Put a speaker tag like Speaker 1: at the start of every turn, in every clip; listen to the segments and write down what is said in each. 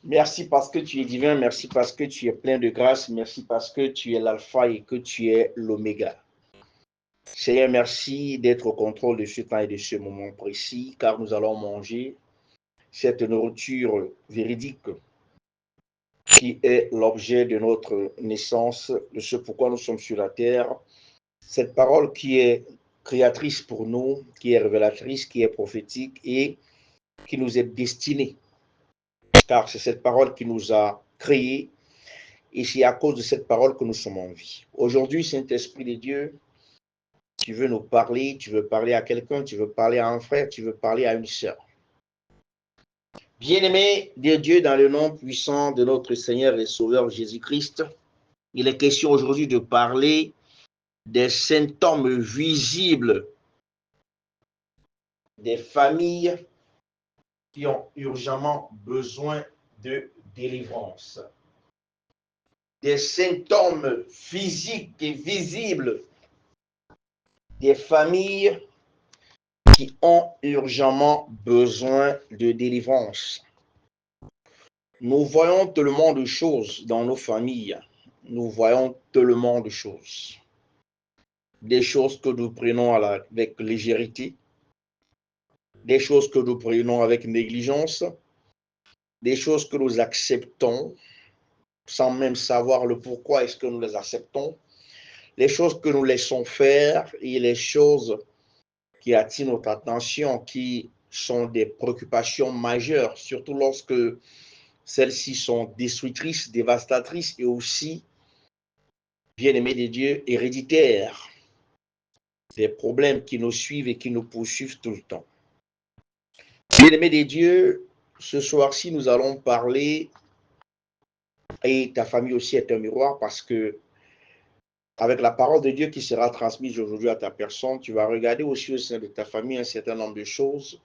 Speaker 1: Merci parce que tu es divin, merci parce que tu es plein de grâce, merci parce que tu es l'alpha et que tu es l'oméga. Seigneur, merci d'être au contrôle de ce temps et de ce moment précis, car nous allons manger cette nourriture véridique qui est l'objet de notre naissance, de ce pourquoi nous sommes sur la terre. Cette parole qui est créatrice pour nous, qui est révélatrice, qui est prophétique et qui nous est destinée. Car c'est cette parole qui nous a créés et c'est à cause de cette parole que nous sommes en vie. Aujourd'hui, Saint-Esprit de Dieu, tu veux nous parler, tu veux parler à quelqu'un, tu veux parler à un frère, tu veux parler à une sœur. Bien-aimés de Dieu, dans le nom puissant de notre Seigneur et Sauveur Jésus-Christ, il est question aujourd'hui de parler des symptômes visibles des familles qui ont urgemment besoin de délivrance. Des symptômes physiques et visibles des familles qui ont urgemment besoin de délivrance. Nous voyons tellement de choses dans nos familles. Nous voyons tellement de choses. Des choses que nous prenons avec légèreté, des choses que nous prenons avec négligence, des choses que nous acceptons sans même savoir le pourquoi est-ce que nous les acceptons, les choses que nous laissons faire et les choses qui attirent notre attention, qui sont des préoccupations majeures, surtout lorsque celles-ci sont destructrices, dévastatrices et aussi, bien-aimés de Dieu, héréditaires. Des problèmes qui nous suivent et qui nous poursuivent tout le temps. Bien-aimés de Dieu, ce soir-ci, nous allons parler, et ta famille aussi est un miroir parce que avec la parole de Dieu qui sera transmise aujourd'hui à ta personne, tu vas regarder aussi au sein de ta famille un certain nombre de choses,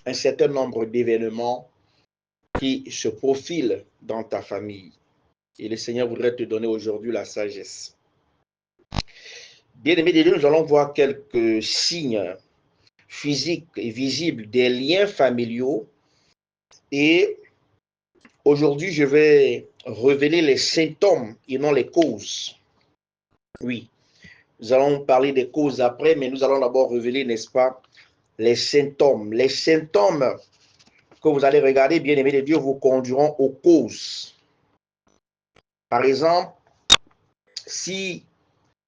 Speaker 1: un certain nombre d'événements qui se profilent dans ta famille. Et le Seigneur voudrait te donner aujourd'hui la sagesse. Bien-aimés de Dieu, nous allons voir quelques signes physiques et visibles des liens familiaux. Et aujourd'hui, je vais révéler les symptômes et non les causes. Oui, nous allons parler des causes après, mais nous allons d'abord révéler, n'est-ce pas, les symptômes. Les symptômes que vous allez regarder, bien-aimés de Dieu, vous conduiront aux causes. Par exemple, si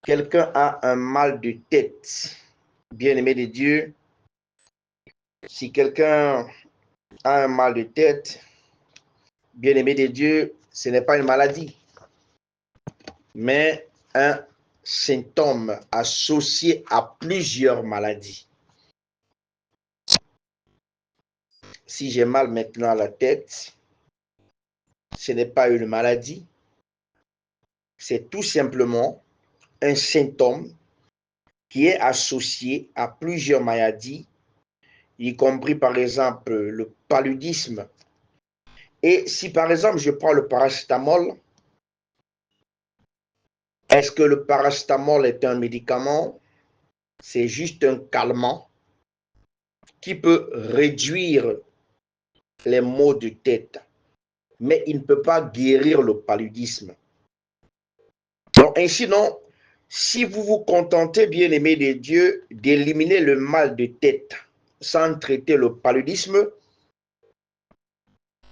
Speaker 1: quelqu'un a un mal de tête, bien-aimé de Dieu, si quelqu'un a un mal de tête, bien-aimé de Dieu, ce n'est pas une maladie, mais un symptôme associé à plusieurs maladies. Si j'ai mal maintenant à la tête, ce n'est pas une maladie, c'est tout simplement un symptôme qui est associé à plusieurs maladies, y compris par exemple le paludisme. Et si par exemple je prends le paracétamol, est-ce que le paracétamol est un médicament? C'est juste un calmant qui peut réduire les maux de tête, mais il ne peut pas guérir le paludisme. Donc ainsi non, si vous vous contentez, bien-aimés de Dieu, d'éliminer le mal de tête sans traiter le paludisme,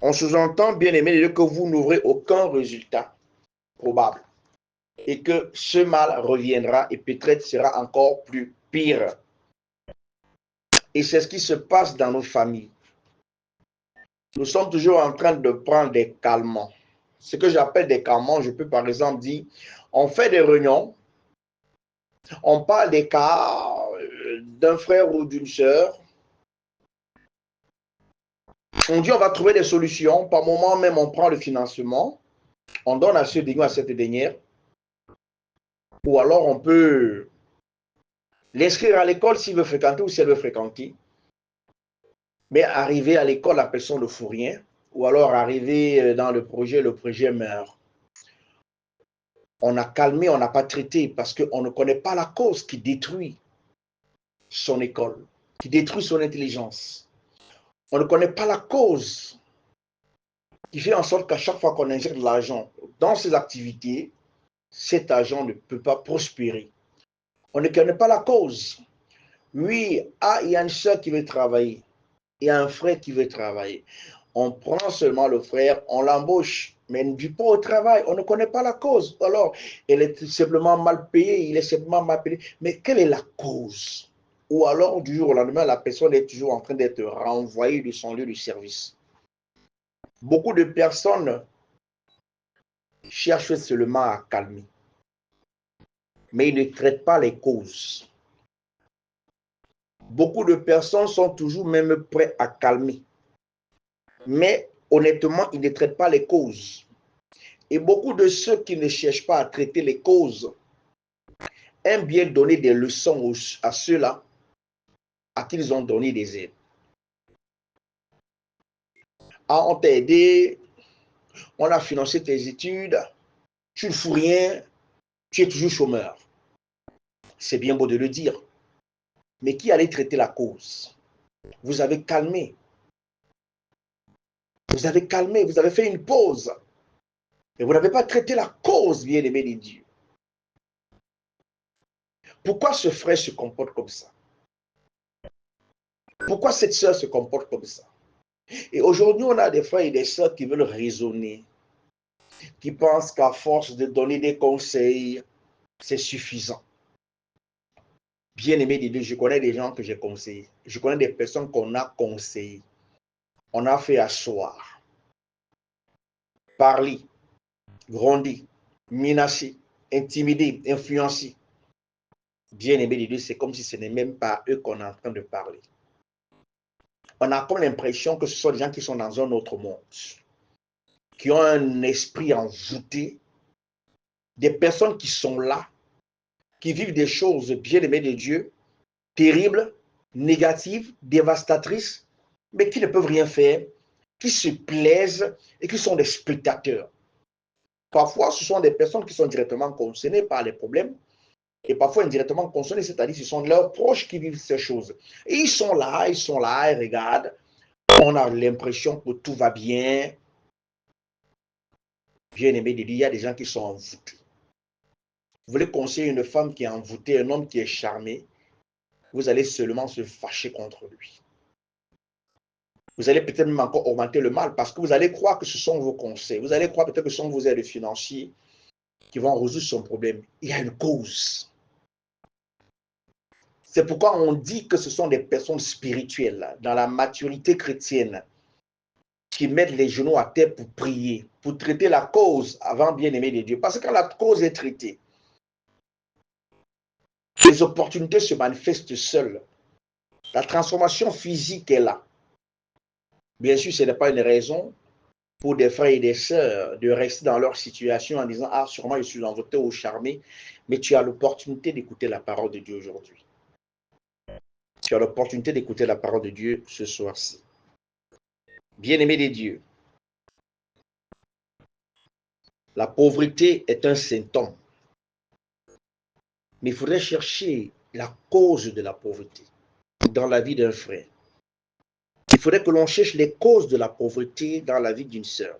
Speaker 1: on sous-entend, bien-aimés de Dieu, que vous n'aurez aucun résultat probable et que ce mal reviendra et peut-être sera encore plus pire. Et c'est ce qui se passe dans nos familles. Nous sommes toujours en train de prendre des calmants. Ce que j'appelle des calmants, je peux par exemple dire, on fait des réunions, on parle des cas d'un frère ou d'une sœur, on dit on va trouver des solutions, par moment même on prend le financement, on donne à ce dernier ou à cette dernière, ou alors on peut l'inscrire à l'école s'il veut fréquenter ou si elle veut fréquenter, mais arriver à l'école, la personne ne fout rien, ou alors arriver dans le projet meurt. On a calmé, on n'a pas traité parce qu'on ne connaît pas la cause qui détruit son école, qui détruit son intelligence. On ne connaît pas la cause qui fait en sorte qu'à chaque fois qu'on injecte de l'argent dans ces activités, cet argent ne peut pas prospérer. On ne connaît pas la cause. Oui, il y a une soeur qui veut travailler. Il y a un frère qui veut travailler. On prend seulement le frère, on l'embauche, mais il ne vit pas au travail. On ne connaît pas la cause. Alors, elle est simplement mal payée, il est simplement mal payé. Mais quelle est la cause? Ou alors, du jour au lendemain, la personne est toujours en train d'être renvoyée de son lieu de service. Beaucoup de personnes cherchent seulement à calmer, mais ils ne traitent pas les causes. Beaucoup de personnes sont toujours même prêtes à calmer, mais honnêtement, ils ne traitent pas les causes. Et beaucoup de ceux qui ne cherchent pas à traiter les causes aiment bien donner des leçons à ceux-là à qui ils ont donné des aides. Ah, on t'a aidé, on a financé tes études, tu ne fous rien, tu es toujours chômeur. C'est bien beau de le dire. Mais qui allait traiter la cause? Vous avez calmé. Vous avez calmé, vous avez fait une pause. Mais vous n'avez pas traité la cause, bien-aimé de Dieu. Pourquoi ce frère se comporte comme ça? Pourquoi cette sœur se comporte comme ça? Et aujourd'hui, on a des frères et des sœurs qui veulent raisonner, qui pensent qu'à force de donner des conseils, c'est suffisant. Bien-aimé de Dieu, je connais des gens que j'ai conseillés. Je connais des personnes qu'on a conseillées. On a fait asseoir, parler, grandir, menacer, intimider, influencer. Bien-aimé de Dieu, c'est comme si ce n'est même pas eux qu'on est en train de parler. On a comme l'impression que ce sont des gens qui sont dans un autre monde, qui ont un esprit envoûté, des personnes qui sont là, qui vivent des choses, bien-aimées de Dieu, terribles, négatives, dévastatrices, mais qui ne peuvent rien faire, qui se plaisent et qui sont des spectateurs. Parfois, ce sont des personnes qui sont directement concernées par les problèmes et parfois indirectement concernées, c'est-à-dire ce sont leurs proches qui vivent ces choses. Et ils sont là, ils regardent. On a l'impression que tout va bien. Bien aimé de Dieu, il y a des gens qui sont envoûtés. Vous voulez conseiller une femme qui est envoûtée, un homme qui est charmé, vous allez seulement se fâcher contre lui. Vous allez peut-être même encore augmenter le mal parce que vous allez croire que ce sont vos conseils. Vous allez croire peut-être que ce sont vos aides financières qui vont résoudre son problème. Il y a une cause. C'est pourquoi on dit que ce sont des personnes spirituelles, dans la maturité chrétienne, qui mettent les genoux à terre pour prier, pour traiter la cause avant bien-aimé de Dieu. Parce que quand la cause est traitée, les opportunités se manifestent seules. La transformation physique est là. Bien sûr, ce n'est pas une raison pour des frères et des sœurs de rester dans leur situation en disant « Ah, sûrement je suis envoûté ou charmé », mais tu as l'opportunité d'écouter la parole de Dieu aujourd'hui. Tu as l'opportunité d'écouter la parole de Dieu ce soir-ci. Bien-aimé des dieux, la pauvreté est un symptôme, mais il faudrait chercher la cause de la pauvreté dans la vie d'un frère. Il faudrait que l'on cherche les causes de la pauvreté dans la vie d'une sœur.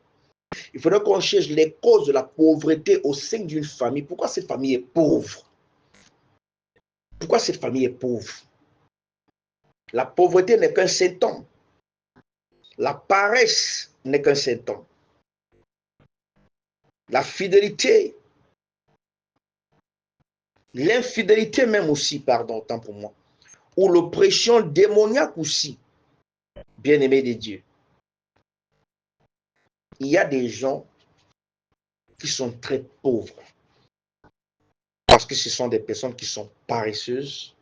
Speaker 1: Il faudrait qu'on cherche les causes de la pauvreté au sein d'une famille. Pourquoi cette famille est pauvre? Pourquoi cette famille est pauvre? La pauvreté n'est qu'un symptôme. La paresse n'est qu'un symptôme. La fidélité, l'infidélité même aussi, pardon, autant pour moi, ou l'oppression démoniaque aussi, bien-aimés de Dieu. Il y a des gens qui sont très pauvres parce que ce sont des personnes qui sont paresseuses,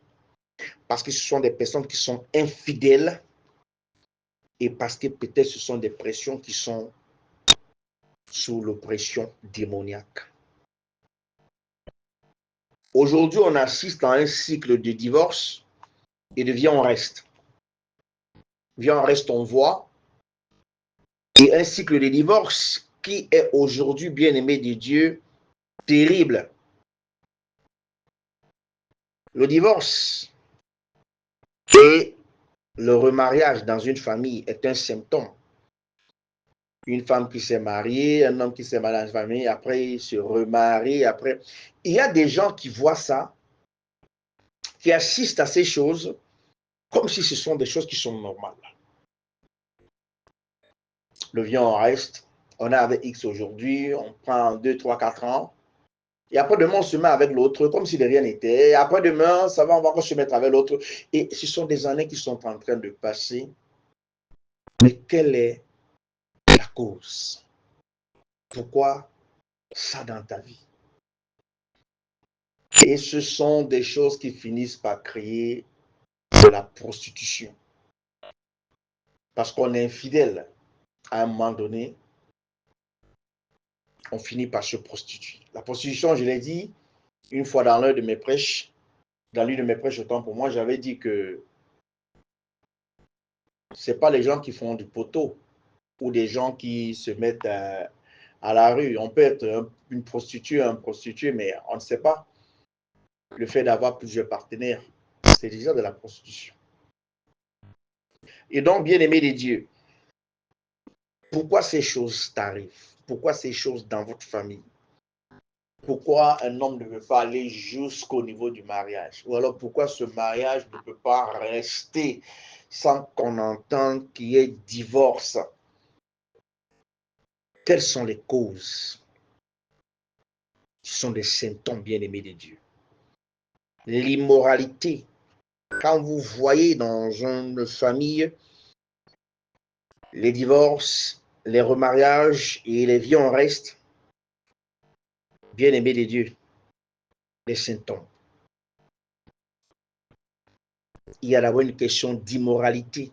Speaker 1: parce que ce sont des personnes qui sont infidèles et parce que peut-être ce sont des pressions qui sont sous l'oppression démoniaque. Aujourd'hui, on assiste à un cycle de divorce et de viens on reste. Viens on reste, on voit. Et un cycle de divorce qui est aujourd'hui, bien-aimé de Dieu, terrible. Le divorce et le remariage dans une famille est un symptôme Une femme qui s'est mariée, un homme qui s'est marié dans une famille, après il se remarie, après. Il y a des gens qui voient ça, qui assistent à ces choses, comme si ce sont des choses qui sont normales. Le vieux, on reste, on est avec X aujourd'hui, on prend 2, 3, 4 ans, et après demain, on se met avec l'autre, comme si de rien n'était. Et après demain, ça va, on va encore se mettre avec l'autre. Et ce sont des années qui sont en train de passer. Mais quelle est la cause? Pourquoi ça dans ta vie? Et ce sont des choses qui finissent par créer de la prostitution. Parce qu'on est infidèle. À un moment donné, on finit par se prostituer. La prostitution, je l'ai dit, une fois dans l'un de mes prêches, dans l'une de mes prêches, autant pour moi, j'avais dit que ce n'est pas les gens qui font du poteau ou des gens qui se mettent à la rue. On peut être une prostituée, un prostitué, mais on ne sait pas. Le fait d'avoir plusieurs partenaires, c'est déjà de la prostitution. Et donc, bien aimé des dieux, pourquoi ces choses t'arrivent? Pourquoi ces choses dans votre famille? Pourquoi un homme ne veut pas aller jusqu'au niveau du mariage? Ou alors pourquoi ce mariage ne peut pas rester sans qu'on entende qu'il y ait divorce? Quelles sont les causes? Ce sont des symptômes bien-aimés de Dieu. L'immoralité. Quand vous voyez dans une famille les divorces, les remariages et les vies en reste, bien-aimés de Dieu, les symptômes. Il y a d'abord une question d'immoralité,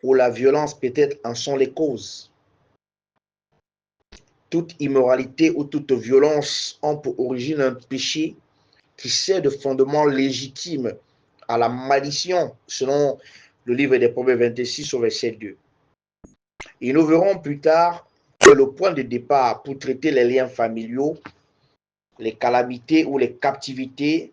Speaker 1: où la violence peut-être en sont les causes. Toute immoralité ou toute violence ont pour origine un péché qui sert de fondement légitime à la malédiction, selon le livre des Proverbes 26 au verset 2. Et nous verrons plus tard que le point de départ pour traiter les liens familiaux, les calamités ou les captivités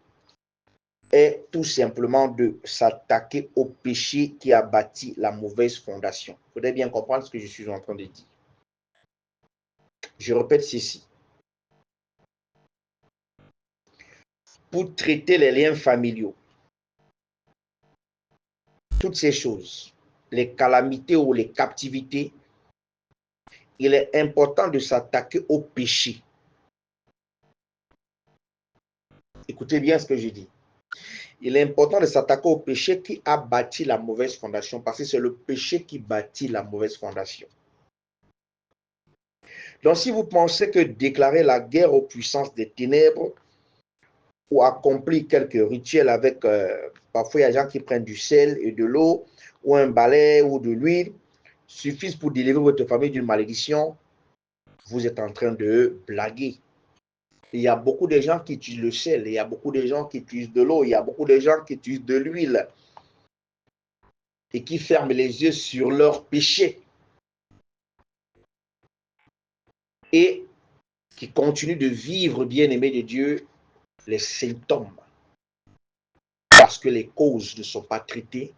Speaker 1: est tout simplement de s'attaquer au péché qui a bâti la mauvaise fondation. Il faudrait bien comprendre ce que je suis en train de dire. Je répète ceci. Pour traiter les liens familiaux, toutes ces choses, les calamités ou les captivités, il est important de s'attaquer au péché. Écoutez bien ce que je dis. Il est important de s'attaquer au péché qui a bâti la mauvaise fondation, parce que c'est le péché qui bâtit la mauvaise fondation. Donc, si vous pensez que déclarer la guerre aux puissances des ténèbres ou accomplir quelques rituels avec, parfois il y a des gens qui prennent du sel et de l'eau, ou un balai ou de l'huile, suffisent pour délivrer votre famille d'une malédiction, vous êtes en train de blaguer. Il y a beaucoup de gens qui utilisent le sel, il y a beaucoup de gens qui utilisent de l'eau, il y a beaucoup de gens qui utilisent de l'huile et qui ferment les yeux sur leurs péchés et qui continuent de vivre, bien-aimés de Dieu, les symptômes parce que les causes ne sont pas traitées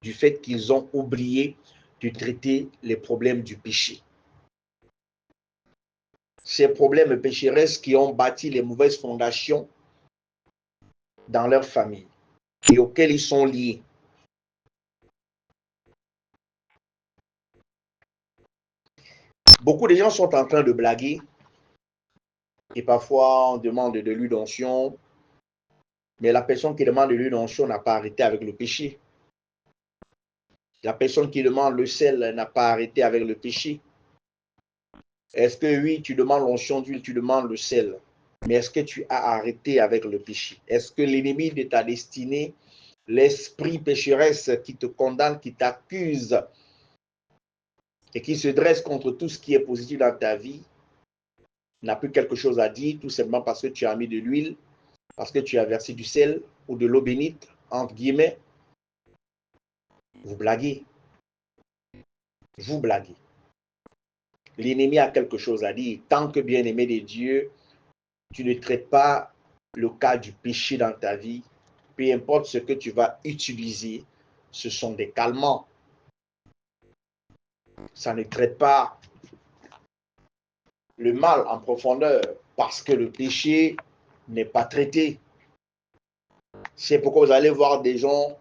Speaker 1: du fait qu'ils ont oublié de traiter les problèmes du péché. Ces problèmes pécheresses qui ont bâti les mauvaises fondations dans leur famille et auxquels ils sont liés. Beaucoup de gens sont en train de blaguer et parfois on demande de l'huile d'onction, mais la personne qui demande de l'huile d'onction n'a pas arrêté avec le péché. La personne qui demande le sel n'a pas arrêté avec le péché. Est-ce que oui, tu demandes l'onction d'huile, tu demandes le sel, mais est-ce que tu as arrêté avec le péché? Est-ce que l'ennemi de ta destinée, l'esprit pécheresse qui te condamne, qui t'accuse et qui se dresse contre tout ce qui est positif dans ta vie, n'a plus quelque chose à dire, tout simplement parce que tu as mis de l'huile, parce que tu as versé du sel ou de l'eau bénite, entre guillemets? Vous blaguez. Vous blaguez. L'ennemi a quelque chose à dire. Tant que bien-aimé de Dieu, tu ne traites pas le cas du péché dans ta vie, peu importe ce que tu vas utiliser, ce sont des calmants. Ça ne traite pas le mal en profondeur parce que le péché n'est pas traité. C'est pourquoi vous allez voir des gens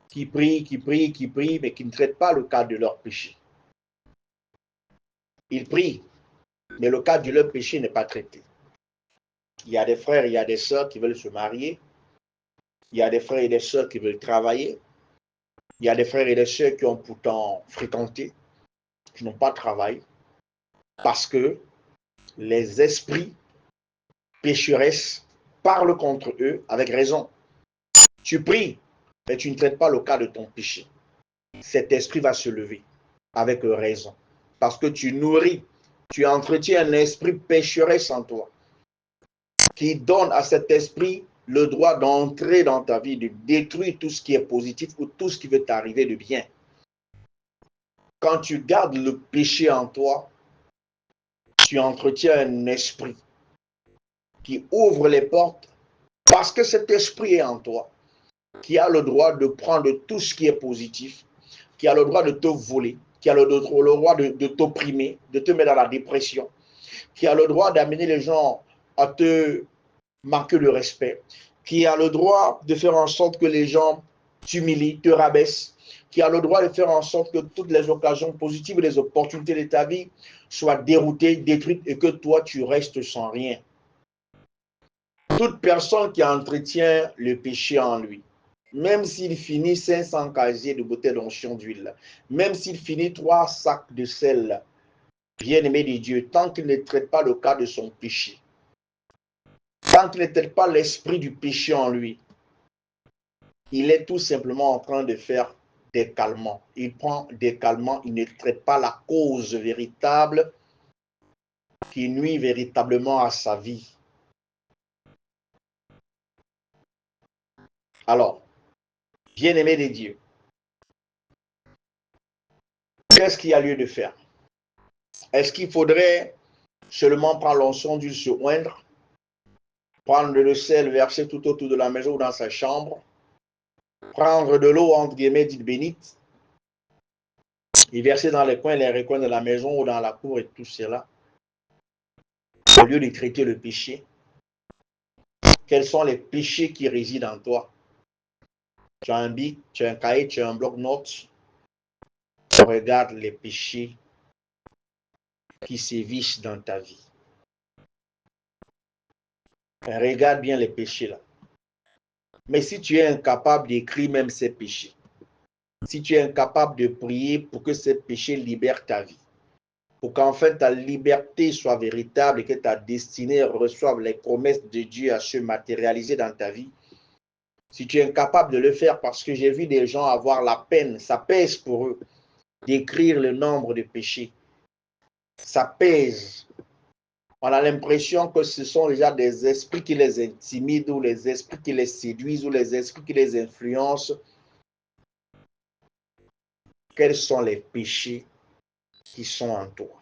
Speaker 1: qui prient, mais qui ne traitent pas le cas de leur péché. Ils prient, mais le cas de leur péché n'est pas traité. Il y a des frères, il y a des sœurs qui veulent se marier. Il y a des frères et des sœurs qui veulent travailler. Il y a des frères et des sœurs qui ont pourtant fréquenté, qui n'ont pas travaillé, parce que les esprits pécheresses parlent contre eux avec raison. Tu pries, mais tu ne traites pas le cas de ton péché. Cet esprit va se lever avec raison, parce que tu nourris, tu entretiens un esprit pécheresse en toi, qui donne à cet esprit le droit d'entrer dans ta vie, de détruire tout ce qui est positif ou tout ce qui veut t'arriver de bien. Quand tu gardes le péché en toi, tu entretiens un esprit qui ouvre les portes parce que cet esprit est en toi, qui a le droit de prendre tout ce qui est positif, qui a le droit de te voler, qui a le droit de t'opprimer, de te mettre dans la dépression, qui a le droit d'amener les gens à te manquer de respect, qui a le droit de faire en sorte que les gens t'humilient, te rabaissent, qui a le droit de faire en sorte que toutes les occasions positives et les opportunités de ta vie soient déroutées, détruites et que toi, tu restes sans rien. Toute personne qui entretient le péché en lui, même s'il finit 500 casiers de bouteilles d'onction d'huile, même s'il finit 3 sacs de sel, bien-aimé de Dieu, tant qu'il ne traite pas le cas de son péché, tant qu'il ne traite pas l'esprit du péché en lui, il est tout simplement en train de faire des calmants. Il prend des calmants, il ne traite pas la cause véritable qui nuit véritablement à sa vie. Alors, bien-aimé de Dieu, qu'est-ce qu'il y a lieu de faire? Est-ce qu'il faudrait seulement prendre l'onction d'huile, se oindre, prendre le sel, verser tout autour de la maison ou dans sa chambre, prendre de l'eau, entre guillemets, dite bénite, et verser dans les coins, les recoins de la maison ou dans la cour et tout cela, au lieu de traiter le péché? Quels sont les péchés qui résident en toi? Tu as un bic, tu as un cahier, tu as un bloc-notes. Regarde les péchés qui sévissent dans ta vie. Regarde bien les péchés là. Mais si tu es incapable d'écrire même ces péchés, si tu es incapable de prier pour que ces péchés libèrent ta vie, pour qu'enfin ta liberté soit véritable et que ta destinée reçoive les promesses de Dieu à se matérialiser dans ta vie, si tu es incapable de le faire parce que j'ai vu des gens avoir la peine, ça pèse pour eux d'écrire le nombre de péchés, ça pèse. On a l'impression que ce sont déjà des esprits qui les intimident ou les esprits qui les séduisent ou les esprits qui les influencent. Quels sont les péchés qui sont en toi?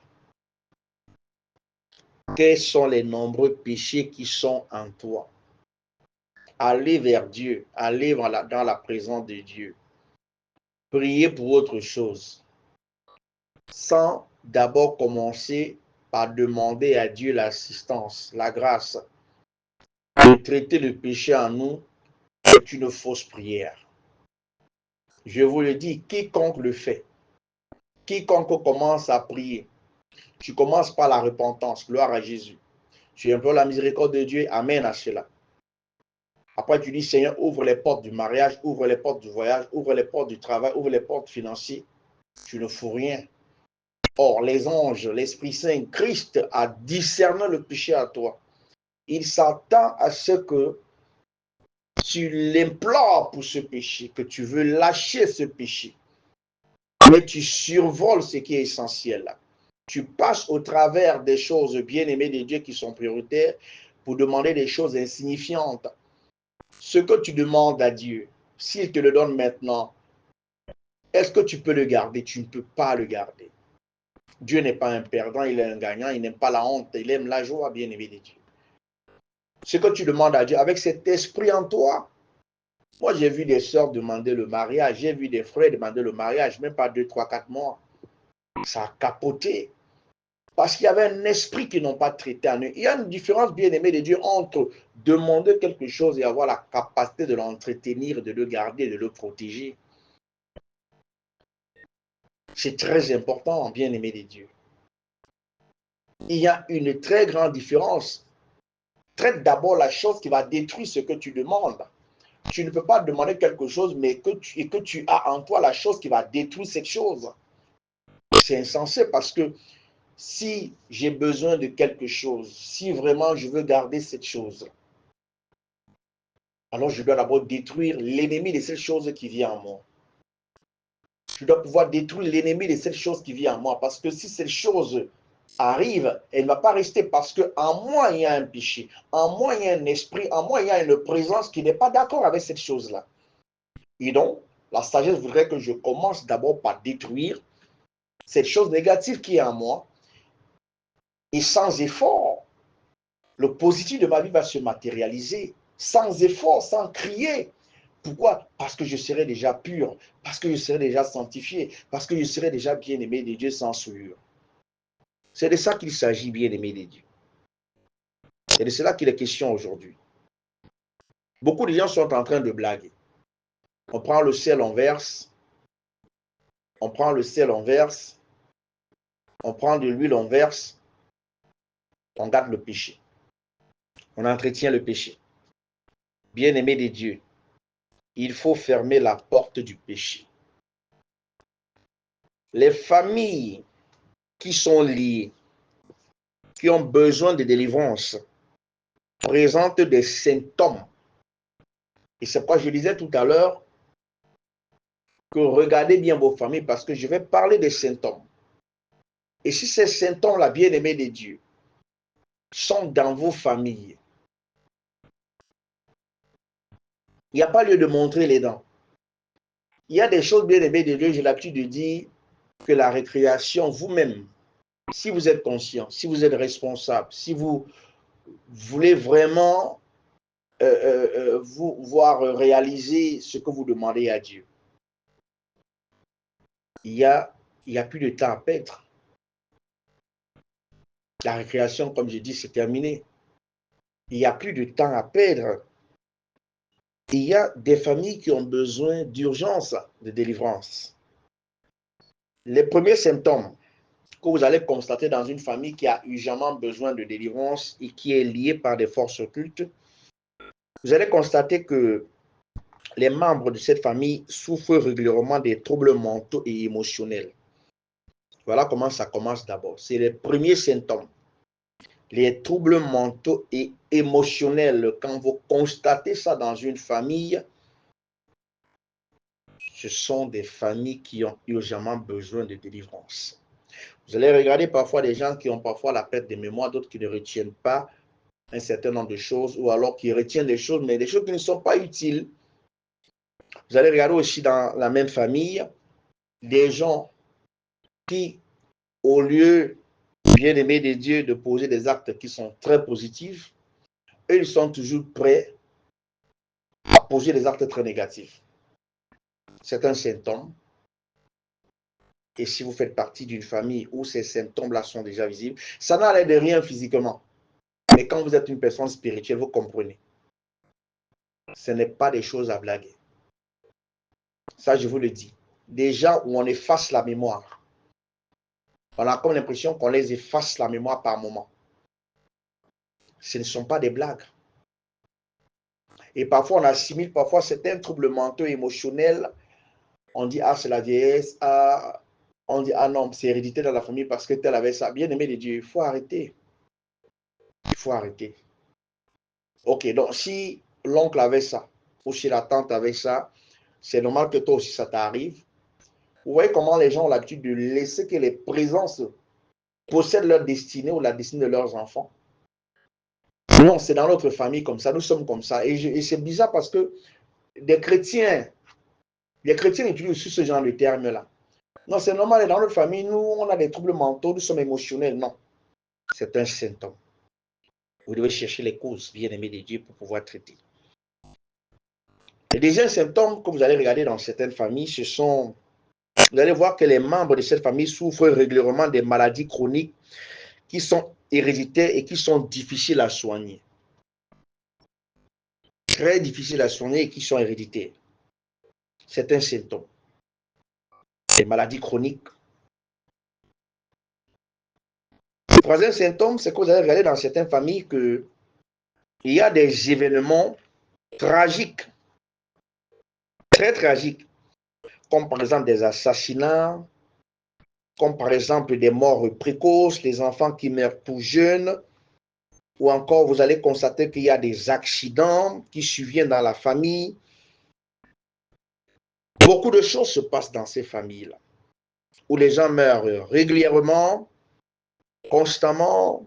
Speaker 1: Quels sont les nombreux péchés qui sont en toi? Allez vers Dieu, allez dans la présence de Dieu. Priez pour autre chose, sans d'abord commencer par demander à Dieu l'assistance, la grâce de traiter le péché en nous est une fausse prière. Je vous le dis, quiconque le fait, quiconque commence à prier, tu commences par la repentance, gloire à Jésus. Tu implores la miséricorde de Dieu, amen à cela. Après, tu dis, Seigneur, ouvre les portes du mariage, ouvre les portes du voyage, ouvre les portes du travail, ouvre les portes financières. Tu ne fous rien. Or, les anges, l'Esprit Saint, Christ a discerné le péché à toi. Il s'attend à ce que tu l'implores pour ce péché, que tu veux lâcher ce péché. Mais tu survoles ce qui est essentiel. Tu passes au travers des choses bien-aimées de Dieu qui sont prioritaires pour demander des choses insignifiantes. Ce que tu demandes à Dieu, s'il te le donne maintenant, est-ce que tu peux le garder? Tu ne peux pas le garder. Dieu n'est pas un perdant, il est un gagnant, il n'aime pas la honte, il aime la joie, bien-aimé de Dieu. Ce que tu demandes à Dieu, avec cet esprit en toi, moi j'ai vu des sœurs demander le mariage, j'ai vu des frères demander le mariage, même pas 2, 3, 4 mois. Ça a capoté. Parce qu'il y avait un esprit qu'ils n'ont pas traité en eux. Il y a une différence, bien aimé de Dieu, entre demander quelque chose et avoir la capacité de l'entretenir, de le garder, de le protéger. C'est très important, bien aimé de Dieu. Il y a une très grande différence. Traite d'abord la chose qui va détruire ce que tu demandes. Tu ne peux pas demander quelque chose, mais que tu as en toi la chose qui va détruire cette chose. C'est insensé parce que si j'ai besoin de quelque chose, si vraiment je veux garder cette chose, alors je dois d'abord détruire l'ennemi de cette chose qui vit en moi. Je dois pouvoir détruire l'ennemi de cette chose qui vit en moi. Parce que si cette chose arrive, elle ne va pas rester parce qu'en moi, il y a un péché. En moi, il y a un esprit. En moi, il y a une présence qui n'est pas d'accord avec cette chose-là. Et donc, la sagesse voudrait que je commence d'abord par détruire cette chose négative qui est en moi. Et sans effort, le positif de ma vie va se matérialiser. Sans effort, sans crier. Pourquoi? Parce que je serai déjà pur, parce que je serai déjà sanctifié, parce que je serai déjà bien-aimé de Dieu sans souillure. C'est de ça qu'il s'agit, bien-aimé de Dieu. C'est de cela qu'il est question aujourd'hui. Beaucoup de gens sont en train de blaguer. On prend le sel, on verse. On prend le sel, on verse. On prend de l'huile, on verse. On garde le péché. On entretient le péché. Bien-aimé de Dieu, il faut fermer la porte du péché. Les familles qui sont liées, qui ont besoin de délivrance, présentent des symptômes. Et c'est pourquoi je disais tout à l'heure que regardez bien vos familles parce que je vais parler des symptômes. Et si ces symptômes-là, bien-aimés de Dieu, sont dans vos familles, il n'y a pas lieu de montrer les dents. Il y a des choses, bien-aimés de Dieu, j'ai l'habitude de dire que la récréation, vous-même, si vous êtes conscient, si vous êtes responsable, si vous voulez vraiment vous voir réaliser ce que vous demandez à Dieu, il y a plus de temps à perdre. La récréation, comme je dis, c'est terminé. Il n'y a plus de temps à perdre. Il y a des familles qui ont besoin d'urgence de délivrance. Les premiers symptômes que vous allez constater dans une famille qui a urgemment besoin de délivrance et qui est liée par des forces occultes, vous allez constater que les membres de cette famille souffrent régulièrement des troubles mentaux et émotionnels. Voilà comment ça commence d'abord. C'est les premiers symptômes. Les troubles mentaux et émotionnels, quand vous constatez ça dans une famille, ce sont des familles qui ont urgemment besoin de délivrance. Vous allez regarder parfois des gens qui ont parfois la perte de mémoire, d'autres qui ne retiennent pas un certain nombre de choses, ou alors qui retiennent des choses, mais des choses qui ne sont pas utiles. Vous allez regarder aussi dans la même famille, des gens qui, au lieu, bien aimés de Dieu, de poser des actes qui sont très positifs, eux, ils sont toujours prêts à poser des actes très négatifs. C'est un symptôme. Et si vous faites partie d'une famille où ces symptômes-là sont déjà visibles, ça n'a l'air de rien physiquement. Mais quand vous êtes une personne spirituelle, vous comprenez. Ce n'est pas des choses à blaguer. Ça, je vous le dis. Déjà où on efface la mémoire. On a comme l'impression qu'on les efface la mémoire par moment. Ce ne sont pas des blagues. Et parfois, on assimile parfois certains troubles mentaux émotionnels. On dit, ah, c'est la vieillesse. Ah, on dit, ah non, c'est hérédité dans la famille parce que tel avait ça. Bien aimé de Dieu, il faut arrêter. Il faut arrêter. Ok, donc si l'oncle avait ça, ou si la tante avait ça, c'est normal que toi aussi ça t'arrive. Vous voyez comment les gens ont l'habitude de laisser que les présences possèdent leur destinée ou la destinée de leurs enfants. Non, c'est dans notre famille comme ça, nous sommes comme ça. Et c'est bizarre parce que les chrétiens utilisent aussi ce genre de termes-là. Non, c'est normal, dans notre famille, nous, on a des troubles mentaux, nous sommes émotionnels. Non, c'est un symptôme. Vous devez chercher les causes, bien aimées de Dieu, pour pouvoir traiter. Les deuxièmes symptômes que vous allez regarder dans certaines familles, ce sont vous allez voir que les membres de cette famille souffrent régulièrement des maladies chroniques qui sont héréditaires et qui sont difficiles à soigner. Très difficiles à soigner et qui sont héréditaires. C'est un symptôme. Les maladies chroniques. Le troisième symptôme, c'est que vous allez regarder dans certaines familles qu'il y a des événements tragiques, très tragiques, comme par exemple des assassinats, comme par exemple des morts précoces, des enfants qui meurent tout jeunes, ou encore vous allez constater qu'il y a des accidents qui surviennent dans la famille. Beaucoup de choses se passent dans ces familles-là, où les gens meurent régulièrement, constamment.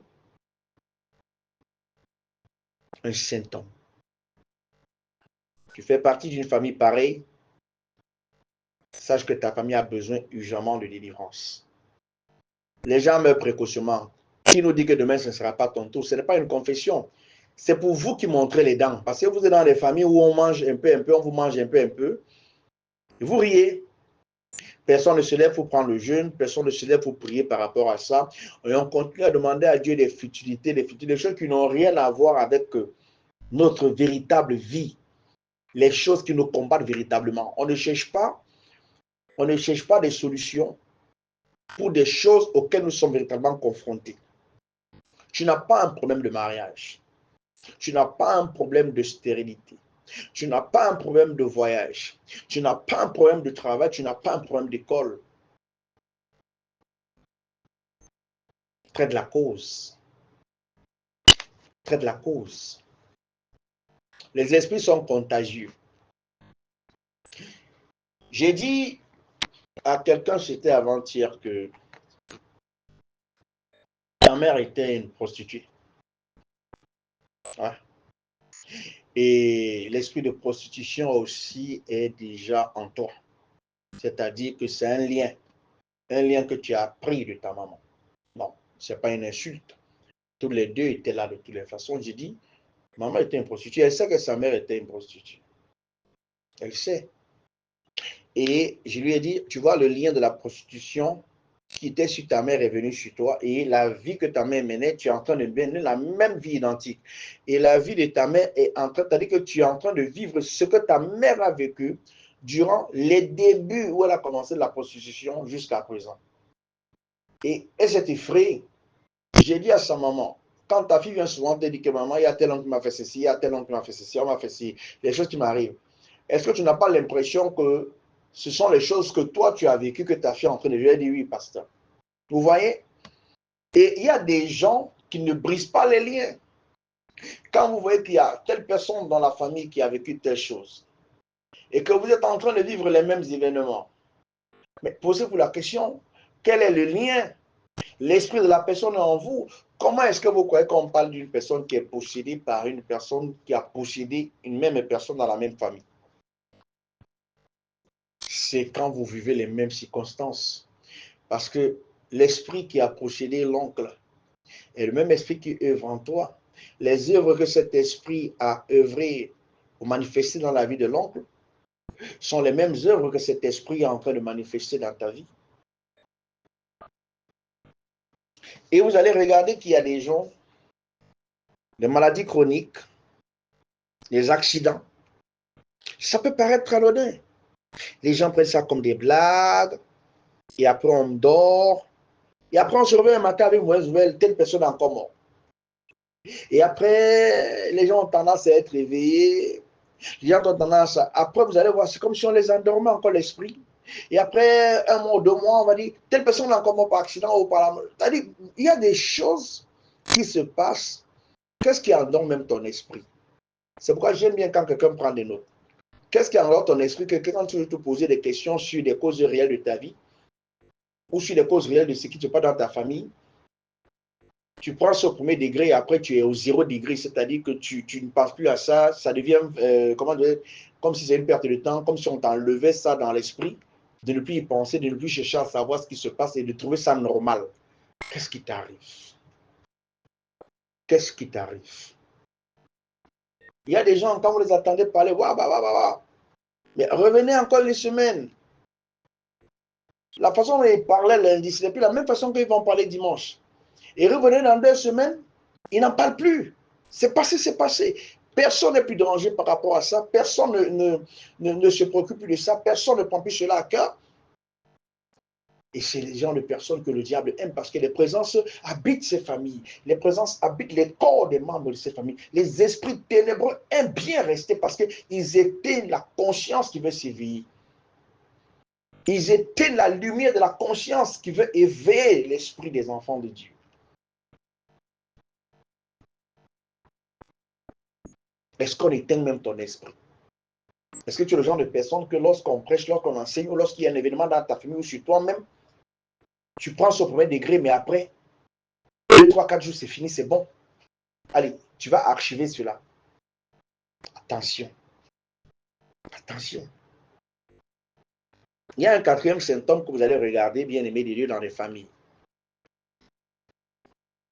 Speaker 1: Un symptôme. Tu fais partie d'une famille pareille, sache que ta famille a besoin urgemment de délivrance. Les gens meurent précocement. Qui nous dit que demain ce ne sera pas ton tour? Ce n'est pas une confession. C'est pour vous qui montrez les dents. Parce que vous êtes dans des familles où on mange un peu, on vous mange un peu. Et vous riez. Personne ne se lève pour prendre le jeûne, personne ne se lève pour prier par rapport à ça. Et on continue à demander à Dieu des futilités, des choses qui n'ont rien à voir avec notre véritable vie. Les choses qui nous combattent véritablement. On ne cherche pas des solutions pour des choses auxquelles nous sommes véritablement confrontés. Tu n'as pas un problème de mariage. Tu n'as pas un problème de stérilité. Tu n'as pas un problème de voyage. Tu n'as pas un problème de travail. Tu n'as pas un problème d'école. Traite la cause. Traite la cause. Les esprits sont contagieux. J'ai dit à quelqu'un, c'était avant-hier, que ta mère était une prostituée. Ouais. Et l'esprit de prostitution aussi est déjà en toi. C'est-à-dire que c'est un lien que tu as appris de ta maman. Non, ce n'est pas une insulte. Tous les deux étaient là de toutes les façons. J'ai dit, maman était une prostituée. Elle sait que sa mère était une prostituée. Elle sait. Et je lui ai dit, tu vois, le lien de la prostitution qui était sur ta mère est venu sur toi, et la vie que ta mère menait, tu es en train de mener la même vie identique. Et la vie de ta mère est en train, c'est-à-dire que tu es en train de vivre ce que ta mère a vécu durant les débuts où elle a commencé la prostitution jusqu'à présent. Et elle s'est effrayée. J'ai dit à sa maman, quand ta fille vient souvent te dire que maman, il y a tel homme qui m'a fait ceci, il y a tel homme qui m'a fait ceci, on m'a fait ceci, les choses qui m'arrivent. Est-ce que tu n'as pas l'impression que ce sont les choses que toi tu as vécues que ta fille est en train de lui dire? Oui, pasteur. Vous voyez? Et il y a des gens qui ne brisent pas les liens. Quand vous voyez qu'il y a telle personne dans la famille qui a vécu telle chose, et que vous êtes en train de vivre les mêmes événements, mais posez-vous la question, quel est le lien? L'esprit de la personne est en vous. Comment est-ce que vous croyez qu'on parle d'une personne qui est possédée par une personne qui a possédé une même personne dans la même famille? C'est quand vous vivez les mêmes circonstances. Parce que l'esprit qui a possédé l'oncle est le même esprit qui œuvre en toi. Les œuvres que cet esprit a œuvrées ou manifestées dans la vie de l'oncle sont les mêmes œuvres que cet esprit est en train de manifester dans ta vie. Et vous allez regarder qu'il y a des gens, des maladies chroniques, des accidents. Ça peut paraître anodin. Les gens prennent ça comme des blagues, et après on dort, et après on se réveille un matin avec une mauvaise nouvelle, telle personne est encore morte. Et après, les gens ont tendance à être réveillés. Les gens ont tendance à... Après, vous allez voir, c'est comme si on les endormait encore l'esprit. Et après un mois ou 2 mois, on va dire, telle personne est encore morte par accident ou par la mort. C'est-à-dire, il y a des choses qui se passent. Qu'est-ce qui endort même ton esprit? C'est pourquoi j'aime bien quand quelqu'un prend des notes. Qu'est-ce qui endort ton esprit? Que quand tu veux te poser des questions sur des causes réelles de ta vie, ou sur des causes réelles de ce qui se passe dans ta famille, tu prends ça au premier degré et après tu es au 0 degré, c'est-à-dire que tu ne penses plus à ça, ça devient comment dire, comme si c'est une perte de temps, comme si on t'enlevait ça dans l'esprit, de ne plus y penser, de ne plus chercher à savoir ce qui se passe et de trouver ça normal. Qu'est-ce qui t'arrive? Qu'est-ce qui t'arrive? Il y a des gens, quand vous les attendez parler, mais revenez encore les semaines. La façon dont ils parlaient lundi, ce n'est plus la même façon qu'ils vont parler dimanche. Et revenez dans 2 semaines, ils n'en parlent plus. C'est passé, c'est passé. Personne n'est plus dérangé par rapport à ça. Personne ne se préoccupe plus de ça. Personne ne prend plus cela à cœur. Et c'est les gens de personnes que le diable aime parce que les présences habitent ces familles. Les présences habitent les corps des membres de ces familles. Les esprits ténébreux aiment bien rester parce qu'ils éteignent la conscience qui veut s'éveiller. Ils éteignent la lumière de la conscience qui veut éveiller l'esprit des enfants de Dieu. Est-ce qu'on éteint même ton esprit? Est-ce que tu es le genre de personne que lorsqu'on prêche, lorsqu'on enseigne, ou lorsqu'il y a un événement dans ta famille ou sur toi-même, tu prends ce premier degré, mais après 2, 3, 4 jours, c'est fini, c'est bon. Allez, tu vas archiver cela. Attention. Attention. Il y a un quatrième symptôme que vous allez regarder, bien aimé des dieux, dans les familles.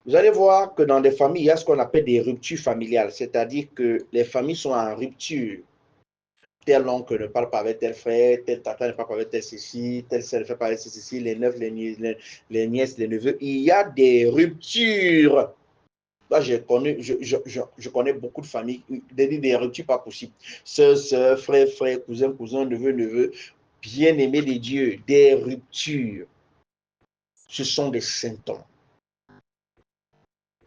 Speaker 1: Vous allez voir que dans les familles, il y a ce qu'on appelle des ruptures familiales, c'est-à-dire que les familles sont en rupture. Tel oncle ne parle pas avec tel frère, tel tata ne parle pas avec tel ceci, tel sœur ne fait pas avec ceci, les neufs, les nièces, les neveux. Il y a des ruptures. Là, je connais beaucoup de familles, des ruptures pas possibles. Sœur, frère, cousin, neveu, bien-aimés des dieux, des ruptures. Ce sont des symptômes.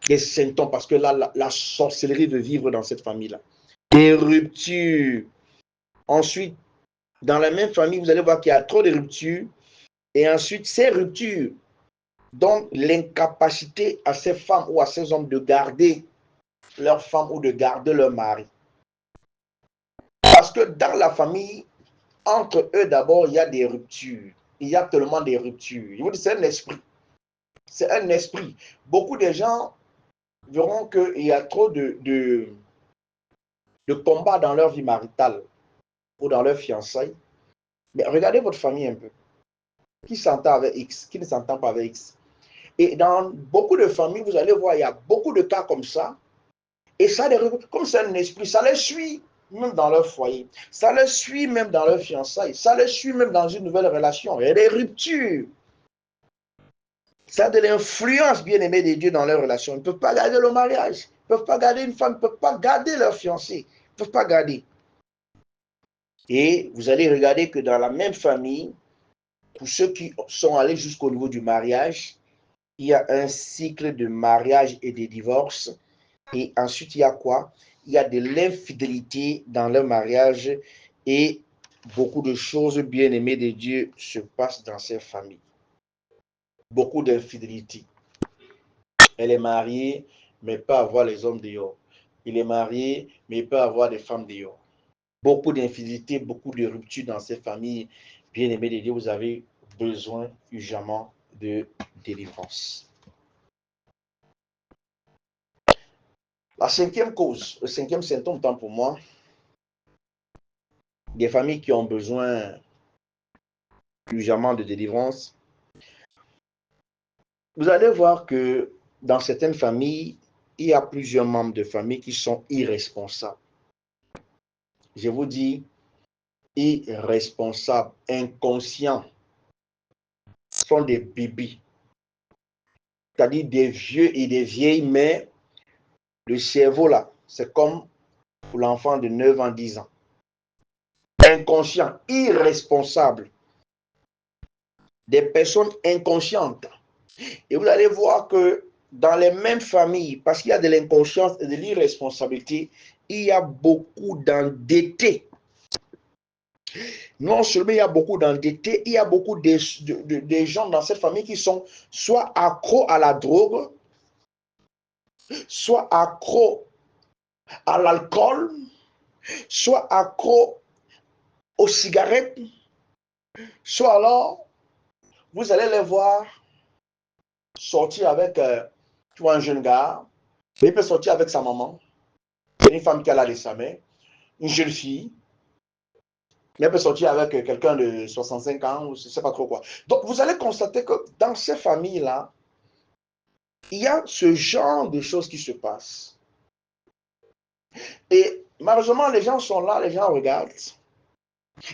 Speaker 1: Des symptômes, parce que là, la sorcellerie veut vivre dans cette famille-là. Des ruptures. Ensuite, dans la même famille, vous allez voir qu'il y a trop de ruptures. Et ensuite, ces ruptures donnent l'incapacité à ces femmes ou à ces hommes de garder leur femme ou de garder leur mari. Parce que dans la famille, entre eux d'abord, il y a des ruptures. Il y a tellement des ruptures. Je vous dis, c'est un esprit. C'est un esprit. Beaucoup de gens verront qu'il y a trop de combats dans leur vie maritale ou dans leur fiançailles. Mais regardez votre famille un peu. Qui s'entend avec X, qui ne s'entend pas avec X. Et dans beaucoup de familles, vous allez voir, il y a beaucoup de cas comme ça. Et ça, comme c'est un esprit, ça les suit même dans leur foyer. Ça les suit même dans leur fiançailles. Ça les suit même dans une nouvelle relation. Il y a des ruptures. Ça a de l'influence, bien aimé des dieux, dans leur relation. Ils ne peuvent pas garder le mariage. Ils ne peuvent pas garder une femme. Ils ne peuvent pas garder leur fiancé. Ils ne peuvent pas garder. Et vous allez regarder que dans la même famille, pour ceux qui sont allés jusqu'au niveau du mariage, il y a un cycle de mariage et de divorce. Et ensuite, il y a quoi? Il y a de l'infidélité dans le mariage et beaucoup de choses bien aimées de Dieu se passent dans ces familles. Beaucoup d'infidélité. Elle est mariée, mais pas avoir les hommes dehors. Il est marié, mais pas avoir des femmes dehors. Beaucoup d'infidélité, beaucoup de ruptures dans ces familles. Bien aimées de Dieu, vous avez besoin urgemment de délivrance. La cinquième cause, le cinquième symptôme, tant pour moi, des familles qui ont besoin urgemment de délivrance, vous allez voir que dans certaines familles, il y a plusieurs membres de famille qui sont irresponsables. Je vous dis, irresponsables, inconscients, sont des bébés, c'est-à-dire des vieux et des vieilles, mais le cerveau là, c'est comme pour l'enfant de 9 ans, 10 ans. Inconscients, irresponsables, des personnes inconscientes. Et vous allez voir que dans les mêmes familles, parce qu'il y a de l'inconscience et de l'irresponsabilité, il y a beaucoup d'endettés. Non seulement il y a beaucoup d'endettés, il y a beaucoup de gens dans cette famille qui sont soit accros à la drogue, soit accros à l'alcool, soit accros aux cigarettes, soit alors, vous allez les voir sortir avec tu vois, un jeune gars, il peut sortir avec sa maman, une femme qui a la de sa mère, une jeune fille, elle peut sortir avec quelqu'un de 65 ans, ou je ne sais pas trop quoi. Donc, vous allez constater que dans ces familles-là, il y a ce genre de choses qui se passent. Et malheureusement, les gens sont là, les gens regardent.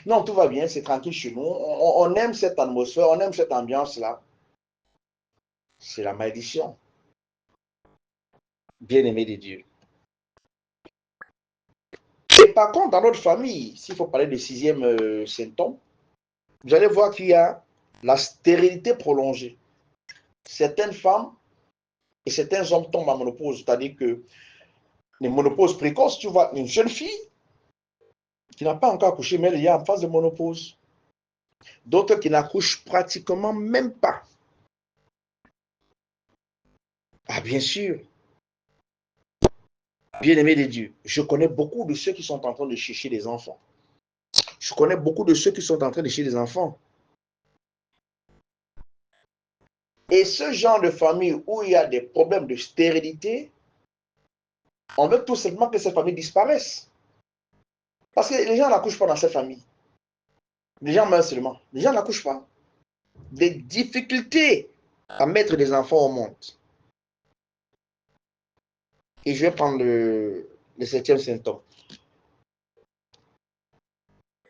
Speaker 1: Non, tout va bien, c'est tranquille chez nous. On aime cette atmosphère, on aime cette ambiance-là. C'est la malédiction. Bien-aimé de Dieu. Et par contre, dans notre famille, s'il faut parler de sixième symptôme, vous allez voir qu'il y a la stérilité prolongée. Certaines femmes et certains hommes tombent en ménopause, c'est-à-dire que les ménopauses précoces, tu vois, une jeune fille qui n'a pas encore accouché, mais elle est en phase de ménopause. D'autres qui n'accouchent pratiquement même pas. Ah, bien sûr, bien-aimé de Dieu, je connais beaucoup de ceux qui sont en train de chercher des enfants. Je connais beaucoup de ceux qui sont en train de chercher des enfants. Et ce genre de famille où il y a des problèmes de stérilité, on veut tout simplement que cette famille disparaisse. Parce que les gens n'accouchent pas dans cette famille. Les gens meurent seulement. Les gens n'accouchent pas. Des difficultés à mettre des enfants au monde. Et je vais prendre le septième symptôme.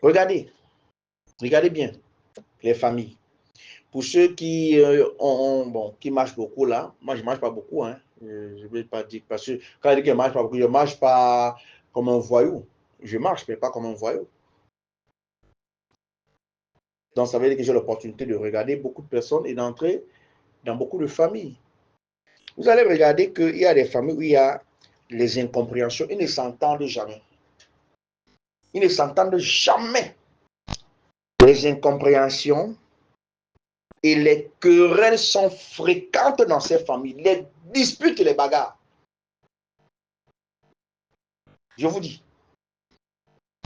Speaker 1: Regardez, regardez bien les familles. Pour ceux qui bon, qui marchent beaucoup là, moi je ne marche pas beaucoup, hein. Je ne vais pas dire, parce que quand je dis que je ne marche pas beaucoup, je ne marche pas comme un voyou. Je marche, mais pas comme un voyou. Donc ça veut dire que j'ai l'opportunité de regarder beaucoup de personnes et d'entrer dans beaucoup de familles. Vous allez regarder qu'il y a des familles où il y a les incompréhensions. Ils ne s'entendent jamais. Ils ne s'entendent jamais. Les incompréhensions et les querelles sont fréquentes dans ces familles. Les disputes et les bagarres. Je vous dis.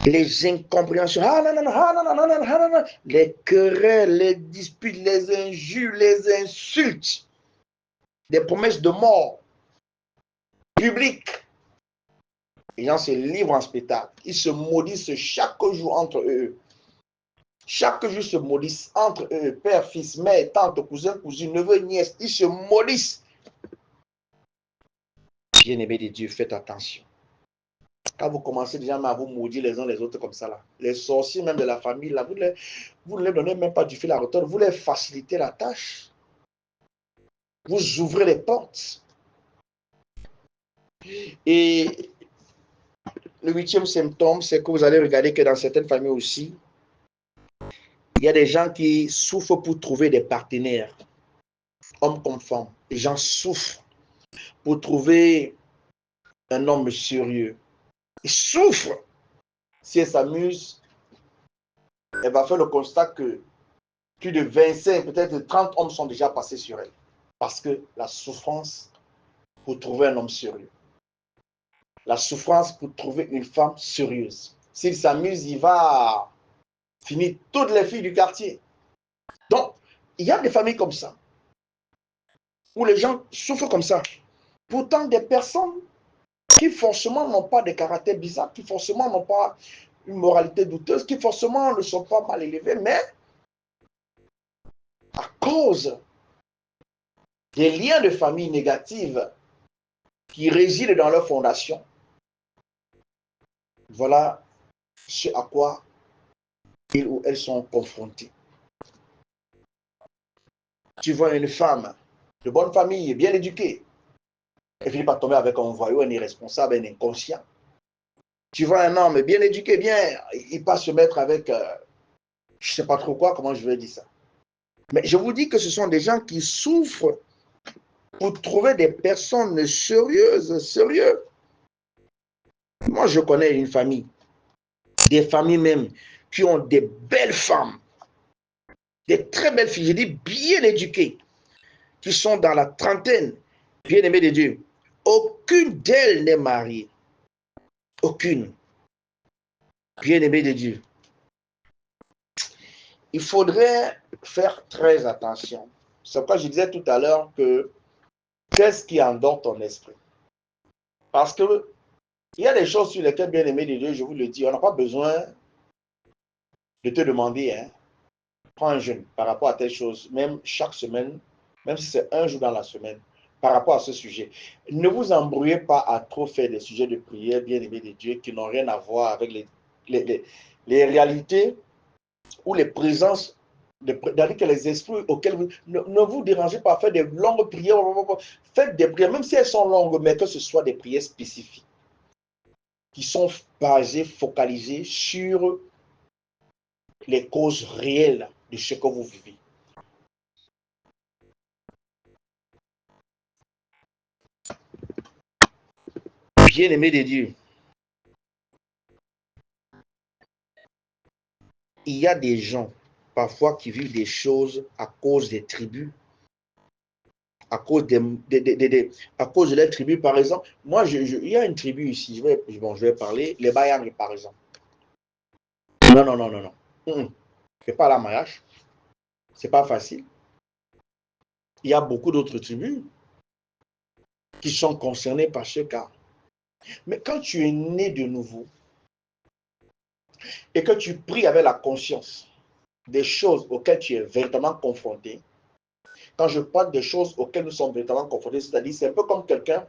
Speaker 1: Les incompréhensions. Ah, non, non, non, ah, non, non, non, ah, non, non. Les querelles, les disputes, les injures, les insultes. Des promesses de mort publiques. Les gens se livrent en spectacle. Ils se maudissent chaque jour entre eux. Chaque jour se maudissent entre eux. Père, fils, mère, tante, cousin, cousine, neveu, nièce. Ils se maudissent. Bien-aimés de Dieu, faites attention. Quand vous commencez déjà à vous maudire les uns les autres comme ça, là, les sorciers même de la famille, là, vous ne leur donnez même pas du fil à retordre. Vous leur facilitez la tâche. Vous ouvrez les portes. Et le huitième symptôme, c'est que vous allez regarder que dans certaines familles aussi, il y a des gens qui souffrent pour trouver des partenaires, hommes comme femmes. Les gens souffrent pour trouver un homme sérieux. Ils souffrent. Si elle s'amuse, elle va faire le constat que plus de 25, peut-être 30 hommes sont déjà passés sur elle. Parce que la souffrance pour trouver un homme sérieux. La souffrance pour trouver une femme sérieuse. S'il s'amuse, il va finir toutes les filles du quartier. Donc, il y a des familles comme ça, où les gens souffrent comme ça. Pourtant, des personnes qui forcément n'ont pas de caractère bizarre, qui forcément n'ont pas une moralité douteuse, qui forcément ne sont pas mal élevés, mais à cause des liens de famille négatifs qui résident dans leur fondation, voilà ce à quoi ils ou elles sont confrontés. Tu vois une femme de bonne famille, bien éduquée, elle finit par tomber avec un voyou, un irresponsable, un inconscient. Tu vois un homme bien éduqué, bien, il passe se mettre avec, je ne sais pas trop quoi, comment je vais dire ça. Mais je vous dis que ce sont des gens qui souffrent pour trouver des personnes sérieuses, sérieux. Moi, je connais une famille, des familles même, qui ont des belles femmes, des très belles filles, je dis bien éduquées, qui sont dans la trentaine, bien aimées de Dieu. Aucune d'elles n'est mariée. Aucune. Bien aimée de Dieu. Il faudrait faire très attention. C'est pourquoi je disais tout à l'heure que qu'est-ce qui endort ton esprit? Parce que il y a des choses sur lesquelles, bien aimé de Dieu, je vous le dis, on n'a pas besoin de te demander, hein, prends un jeûne par rapport à telle chose, même chaque semaine, même si c'est un jour dans la semaine, par rapport à ce sujet. Ne vous embrouillez pas à trop faire des sujets de prière, bien aimé de Dieu, qui n'ont rien à voir avec les réalités ou les présences, c'est-à-dire que les esprits auxquels vous... Ne vous dérangez pas à faire des longues prières. Faites des prières, même si elles sont longues, mais que ce soit des prières spécifiques, qui sont basées, focalisées sur les causes réelles de ce que vous vivez. Bien-aimés de Dieu, il y a des gens parfois qui vivent des choses à cause des tribus, à cause à cause de leurs tribus. Par exemple, moi, il y a une tribu ici, je vais parler, les Bayang, par exemple. Non, non, non, non, non. C'est pas la mariage, c'est pas facile. Il y a beaucoup d'autres tribus qui sont concernées par ce cas. Mais quand tu es né de nouveau et que tu pries avec la conscience des choses auxquelles tu es véritablement confronté, quand je parle des choses auxquelles nous sommes véritablement confrontés, c'est-à-dire c'est un peu comme quelqu'un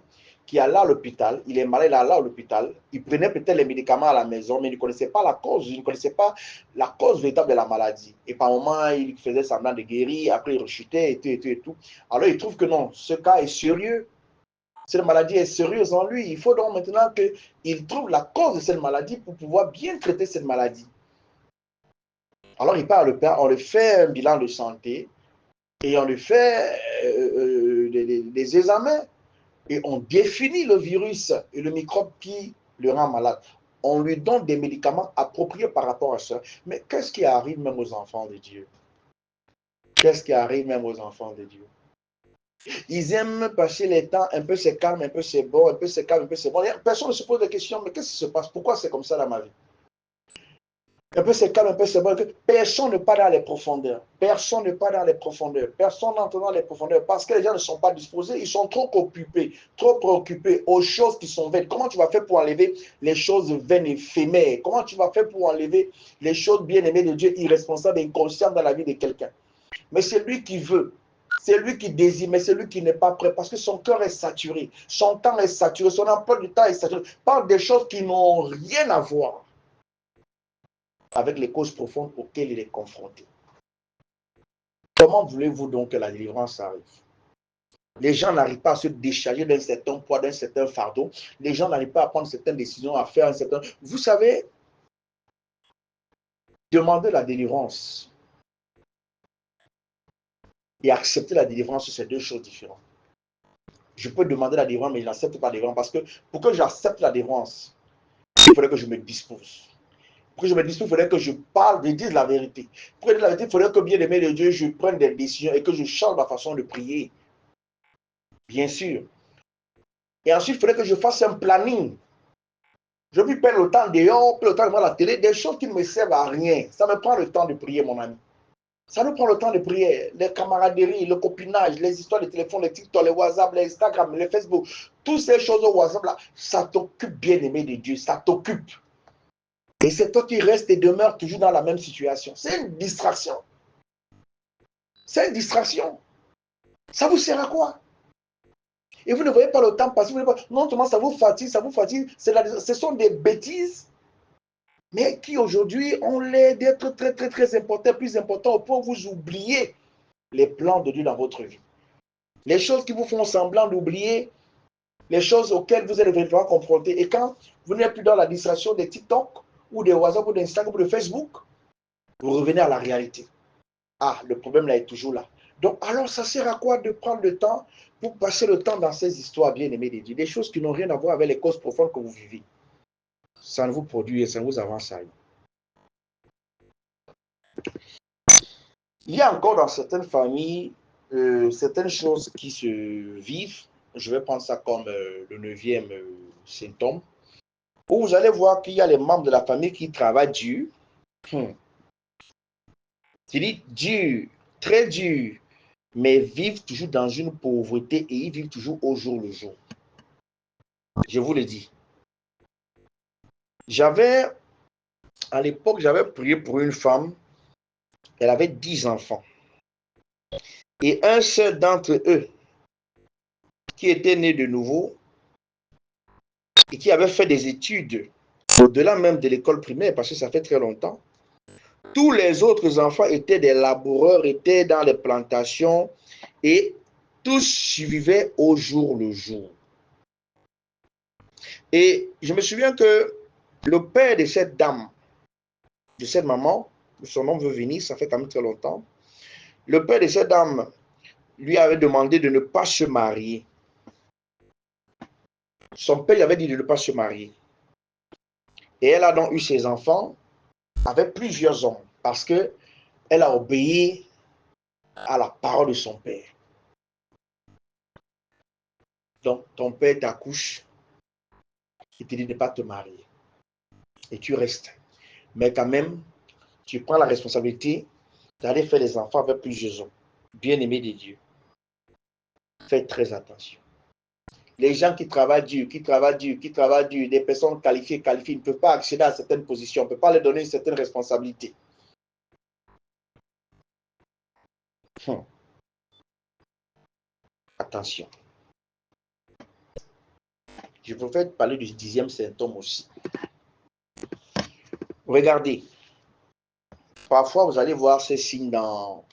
Speaker 1: qui est allé à l'hôpital, il est malade, il est allé à l'hôpital, il prenait peut-être les médicaments à la maison, mais il ne connaissait pas la cause, il ne connaissait pas la cause véritable de la maladie. Et par moment, il faisait semblant de guérir, après il rechutait et tout, et tout, et tout. Alors il trouve que non, ce cas est sérieux, cette maladie est sérieuse en lui. Il faut donc maintenant qu'il trouve la cause de cette maladie pour pouvoir bien traiter cette maladie. Alors il part à l'hôpital, on lui fait un bilan de santé et on lui fait des examens et on définit le virus et le microbe qui le rend malade. On lui donne des médicaments appropriés par rapport à ça. Mais qu'est-ce qui arrive même aux enfants de Dieu? Qu'est-ce qui arrive même aux enfants de Dieu? Ils aiment passer les temps, un peu c'est calme, un peu c'est bon, un peu c'est calme, un peu c'est bon. Personne ne se pose de questions, mais qu'est-ce qui se passe? Pourquoi c'est comme ça dans ma vie? Un peu c'est calme, un peu c'est bon. Personne ne part dans les profondeurs. Personne ne part dans les profondeurs. Personne n'entre dans les profondeurs parce que les gens ne sont pas disposés. Ils sont trop occupés, trop préoccupés aux choses qui sont vaines. Comment tu vas faire pour enlever les choses vaines, éphémères? Comment tu vas faire pour enlever les choses bien-aimées de Dieu, irresponsables et inconscientes dans la vie de quelqu'un? Mais c'est lui qui veut. C'est lui qui désire, mais c'est lui qui n'est pas prêt parce que son cœur est saturé, son temps est saturé, son emploi du temps est saturé par des choses qui n'ont rien à voir avec les causes profondes auxquelles il est confronté. Comment voulez-vous donc que la délivrance arrive? Les gens n'arrivent pas à se décharger d'un certain poids, d'un certain fardeau. Les gens n'arrivent pas à prendre certaines décisions, à faire un certain... Vous savez, demander la délivrance et accepter la délivrance, c'est deux choses différentes. Je peux demander la délivrance, mais je n'accepte pas la délivrance parce que pour que j'accepte la délivrance, il faudrait que je me dispose. Pour que je me dispose, il faudrait que je parle, je dise la vérité. Pour dire la vérité, il faudrait que bien aimé de Dieu, je prenne des décisions et que je change ma façon de prier. Bien sûr. Et ensuite, il faudrait que je fasse un planning. Je vais perdre le temps dehors, le temps devant la télé, des choses qui ne me servent à rien. Ça me prend le temps de prier, mon ami. Ça nous prend le temps de prier. Les camaraderies, le copinage, les histoires de téléphone, les TikTok, les WhatsApp, les Instagram, les Facebook, toutes ces choses au WhatsApp là, ça t'occupe, bien aimé de Dieu, ça t'occupe. Et c'est toi qui restes et demeures toujours dans la même situation. C'est une distraction. C'est une distraction. Ça vous sert à quoi? Et vous ne voyez pas le temps passer. Non seulement ça vous fatigue, ça vous fatigue. Ce sont des bêtises, mais qui aujourd'hui ont l'air d'être très, très, très importants, plus importants au point où vous oubliez les plans de Dieu dans votre vie. Les choses qui vous font semblant d'oublier, les choses auxquelles vous êtes vraiment confrontés. Et quand vous n'êtes plus dans la distraction des TikTok, ou des WhatsApp, ou d'Instagram, ou de Facebook, vous revenez à la réalité. Ah, le problème là est toujours là. Donc, alors, ça sert à quoi de prendre le temps pour passer le temps dans ces histoires bien aimées de Dieu, des choses qui n'ont rien à voir avec les causes profondes que vous vivez. Ça ne vous produit et ça ne vous avance à rien. Il y a encore dans certaines familles certaines choses qui se vivent. Je vais prendre ça comme le 9e symptôme. Où vous allez voir qu'il y a les membres de la famille qui travaillent dur. C'est dit dur, très dur, mais vivent toujours dans une pauvreté et ils vivent toujours au jour le jour. Je vous le dis. À l'époque, j'avais prié pour une femme. Elle avait 10 enfants. Et un seul d'entre eux, qui était né de nouveau et qui avait fait des études au-delà même de l'école primaire, parce que ça fait très longtemps, tous les autres enfants étaient des laboureurs, étaient dans les plantations et tous survivaient au jour le jour. Et je me souviens que le père de cette dame, de cette maman, son nom veut venir, ça fait quand même très longtemps, le père de cette dame lui avait demandé de ne pas se marier. Son père lui avait dit de ne pas se marier. Et elle a donc eu ses enfants avec plusieurs hommes parce qu'elle a obéi à la parole de son père. Donc, ton père t'accouche, il te dit de ne pas te marier. Et tu restes. Mais quand même, tu prends la responsabilité d'aller faire des enfants avec plusieurs hommes. Bien-aimés de Dieu. Faites très attention. Les gens qui travaillent dur, des personnes qualifiées, ne peuvent pas accéder à certaines positions, on ne peut pas leur donner une certaine responsabilité. Attention. Je préfère parler du 10e symptôme aussi. Regardez. Parfois, vous allez voir ces signes dans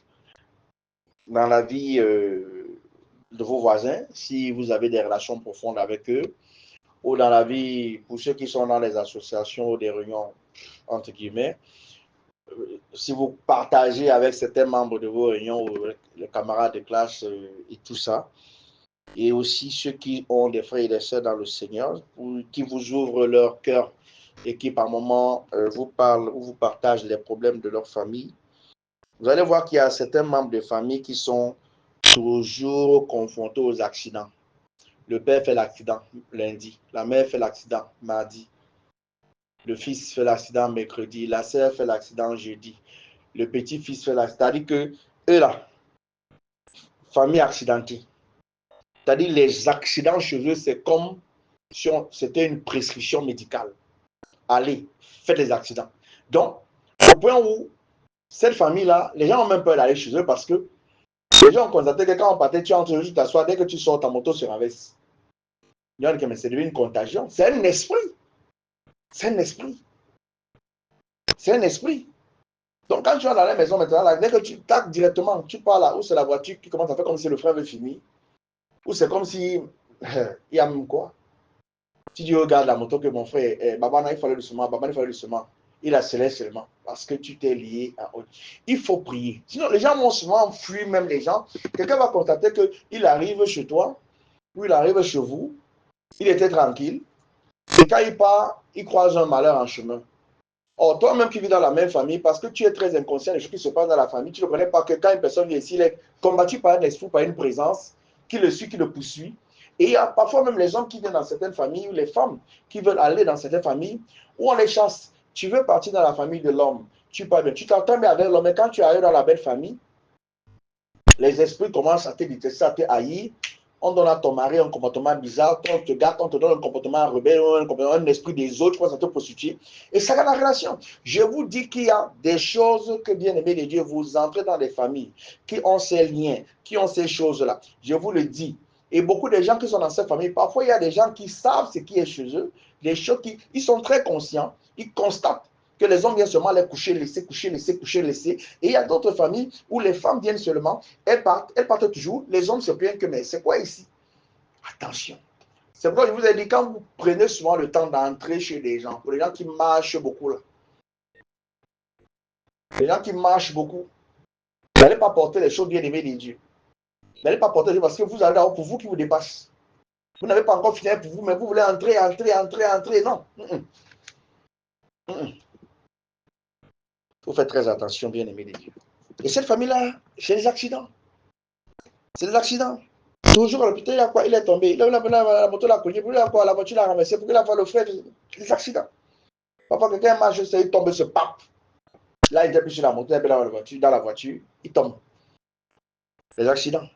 Speaker 1: la vie de vos voisins, si vous avez des relations profondes avec eux, ou dans la vie, pour ceux qui sont dans les associations ou des réunions, entre guillemets, si vous partagez avec certains membres de vos réunions, ou les camarades de classe et tout ça, et aussi ceux qui ont des frères et des sœurs dans le Seigneur, qui vous ouvrent leur cœur et qui par moments vous parlent ou vous partagent les problèmes de leur famille, vous allez voir qu'il y a certains membres de famille qui sont toujours confrontés aux accidents. Le père fait l'accident lundi, la mère fait l'accident mardi, le fils fait l'accident mercredi, la sœur fait l'accident jeudi, le petit-fils fait l'accident. C'est-à-dire que eux là, famille accidentée. C'est-à-dire les accidents chez eux, c'est comme si c'était une prescription médicale. Allez, faites des accidents. Donc, au point où cette famille-là, les gens ont même peur d'aller chez eux parce que les gens ont constaté que quand on partait, tu entres juste t'asseoir, dès que tu sors, ta moto se renverse. Il y a que mais c'est devenu une contagion. C'est un esprit. C'est un esprit. C'est un esprit. Donc, quand tu vas dans la maison maintenant, là, dès que tu tacs directement, tu pars là où c'est la voiture qui commence à faire comme si le frère veut finir, ou c'est comme si il y a même quoi. Tu dis, regarde la moto que mon frère, Babana, il fallait doucement, Babana, il fallait doucement. Il accélère seulement parce que tu t'es lié à autre. Il faut prier. Sinon, les gens vont souvent fuir, même les gens. Quelqu'un va constater qu'il arrive chez toi, ou il arrive chez vous, il était tranquille. Et quand il part, il croise un malheur en chemin. Or, toi-même qui vis dans la même famille, parce que tu es très inconscient des choses qui se passent dans la famille, tu ne connais pas que quand une personne vient ici, il est combattu par un esprit, par une présence, qui le suit, qui le poursuit. Et il y a parfois même les hommes qui viennent dans certaines familles, ou les femmes qui veulent aller dans certaines familles, où on les chasse. Tu veux partir dans la famille de l'homme, tu parles bien, tu t'entends bien avec l'homme, mais quand tu arrives dans la belle famille, les esprits commencent à te détester, à te haïr. On donne à ton mari un comportement bizarre, on te gâte, on te donne un comportement rebelle, un esprit des autres, tu penses à te prostituer. Et ça garde la relation. Je vous dis qu'il y a des choses que, bien aimé de Dieu, vous entrez dans des familles qui ont ces liens, qui ont ces choses-là. Je vous le dis. Et beaucoup de gens qui sont dans ces familles, parfois il y a des gens qui savent ce qui est chez eux, des choses qui, ils sont très conscients, ils constatent que les hommes viennent seulement les coucher, laisser, coucher, laisser, coucher, laisser. Et il y a d'autres familles où les femmes viennent seulement, elles partent toujours, les hommes se plaignent que, mais c'est quoi ici? Attention. C'est pourquoi je vous ai dit, quand vous prenez souvent le temps d'entrer chez des gens, pour les gens qui marchent beaucoup là, les gens qui marchent beaucoup, vous n'allez pas porter les choses bien aimées des dieux. Vous n'allez pas porter les choses parce que vous allez avoir pour vous qui vous dépasse. Vous n'avez pas encore fini pour vous, mais vous voulez entrer, entrer. Non. Il faut faire très attention, bien aimé des dieux. Et cette famille-là, c'est des accidents. C'est des accidents. Toujours à l'hôpital, il a quoi? Il est tombé. La moto l'a cogné. Il a quoi? La voiture l'a renversé. Pour qu'il a fait le frère. Des accidents. Parfois, quelqu'un marche, il tombe, se pape. Là, il est plus sur la moto, il est dans la voiture, il tombe. Les accidents.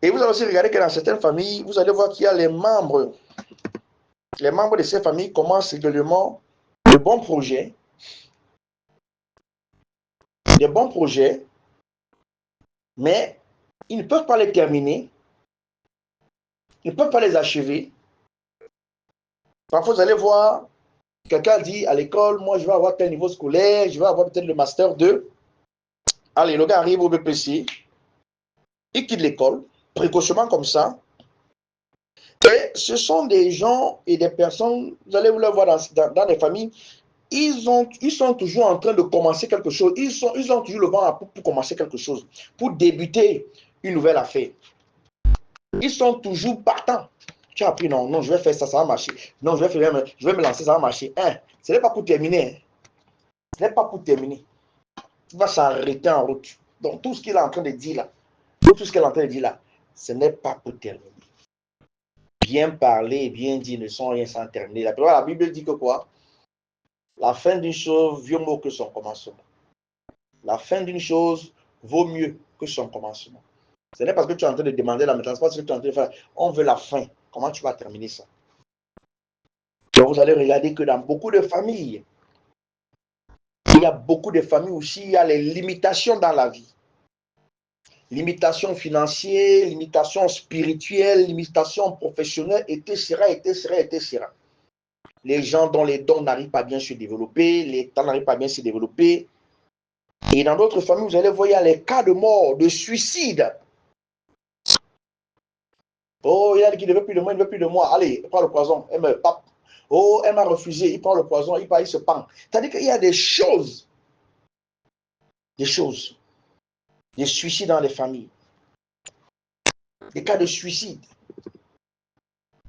Speaker 1: Et vous allez aussi regarder que dans certaines familles, vous allez voir qu'il y a les membres. Les membres de ces familles commencent régulièrement de bons projets. Des bons projets, mais ils ne peuvent pas les terminer. Ils ne peuvent pas les achever. Parfois, vous allez voir, quelqu'un dit à l'école, moi, je vais avoir tel niveau scolaire, je vais avoir peut-être le master 2. Allez, le gars arrive au BPC, il quitte l'école, précocement comme ça. Et ce sont des gens et des personnes, vous allez vous le voir dans les familles, ils sont toujours en train de commencer quelque chose. Ils ont toujours le vent pour commencer quelque chose, pour débuter une nouvelle affaire. Ils sont toujours partants. Tu as appris, non, non, je vais faire ça, ça va marcher. Non, je vais me lancer, ça va marcher. Hein, ce n'est pas pour terminer. Hein. Ce n'est pas pour terminer. Il va s'arrêter en route. Donc, tout ce qu'il est en train de dire là, tout ce qu'elle est en train de dire là, ce n'est pas pour terminer. Bien parler et bien dire ne sont rien sans terminer. La Bible dit que quoi? La fin d'une chose vaut mieux que son commencement. La fin d'une chose vaut mieux que son commencement. Ce n'est parce que tu es en train de demander la maintenance, parce que tu es en train de faire, on veut la fin. Comment tu vas terminer ça? Donc, vous allez regarder que dans beaucoup de familles, il y a beaucoup de familles aussi, il y a les limitations dans la vie. Limitations financières, limitations spirituelles, limitations professionnelles, etc., etc., etc. Les gens dont les dons n'arrivent pas bien à se développer, les talents n'arrivent pas bien à se développer. Et dans d'autres familles, vous allez voir les cas de mort, de suicide. Oh, il a dit qu'il ne veut plus de moi, il ne veut plus de moi. Allez, il prend le poison, elle me pape. Oh, elle m'a refusé, il prend le poison, il se pend. C'est-à-dire qu'il y a des choses, des suicides dans les familles, des cas de suicide.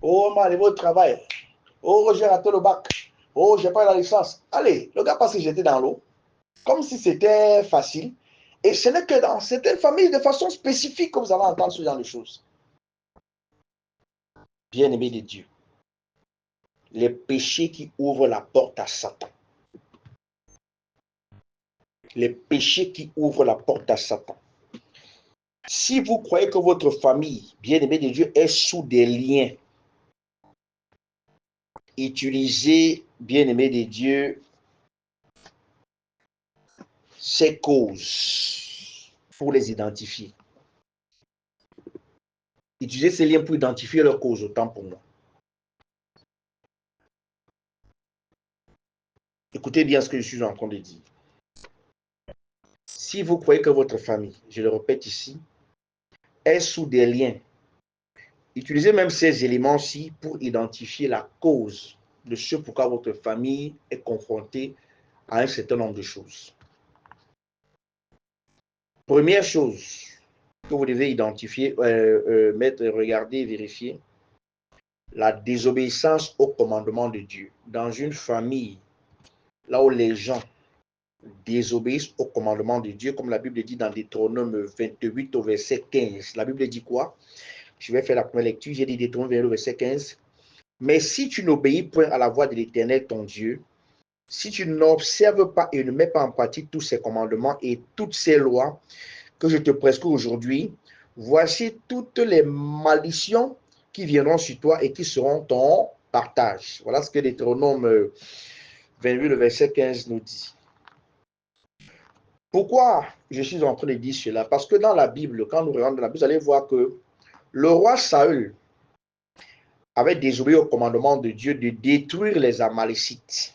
Speaker 1: Oh, m'a arrivé au travail. Oh, j'ai raté le bac. Oh, j'ai pas la licence. Allez, le gars passe que j'étais dans l'eau, comme si c'était facile. Et ce n'est que dans certaines familles, de façon spécifique, que vous allez entendre ce genre de choses. Bien-aimés de Dieu, les péchés qui ouvrent la porte à Satan. Les péchés qui ouvrent la porte à Satan. Si vous croyez que votre famille, bien-aimée de Dieu, est sous des liens, utilisez, bien-aimés de Dieu, ces causes pour les identifier. Utilisez ces liens pour identifier leurs causes, autant pour moi. Écoutez bien ce que je suis en train de dire. Si vous croyez que votre famille, je le répète ici, est sous des liens, utilisez même ces éléments-ci pour identifier la cause de ce pourquoi votre famille est confrontée à un certain nombre de choses. Première chose que vous devez identifier, regarder, vérifier, la désobéissance au commandement de Dieu. Dans une famille, là où les gens désobéissent au commandement de Dieu, comme la Bible dit dans Deutéronome 28 au verset 15. La Bible dit quoi? Je vais faire la première lecture. J'ai dit Deutéronome 28 au verset 15. Mais si tu n'obéis point à la voix de l'Éternel ton Dieu, si tu n'observes pas et ne mets pas en pratique tous ces commandements et toutes ces lois que je te prescris aujourd'hui, voici toutes les malédictions qui viendront sur toi et qui seront ton partage. Voilà ce que Deutéronome 28, le verset 15 nous dit. Pourquoi je suis en train de dire cela? Parce que dans la Bible, quand nous regardons dans la Bible, vous allez voir que le roi Saül avait désobéi au commandement de Dieu de détruire les Amalécites.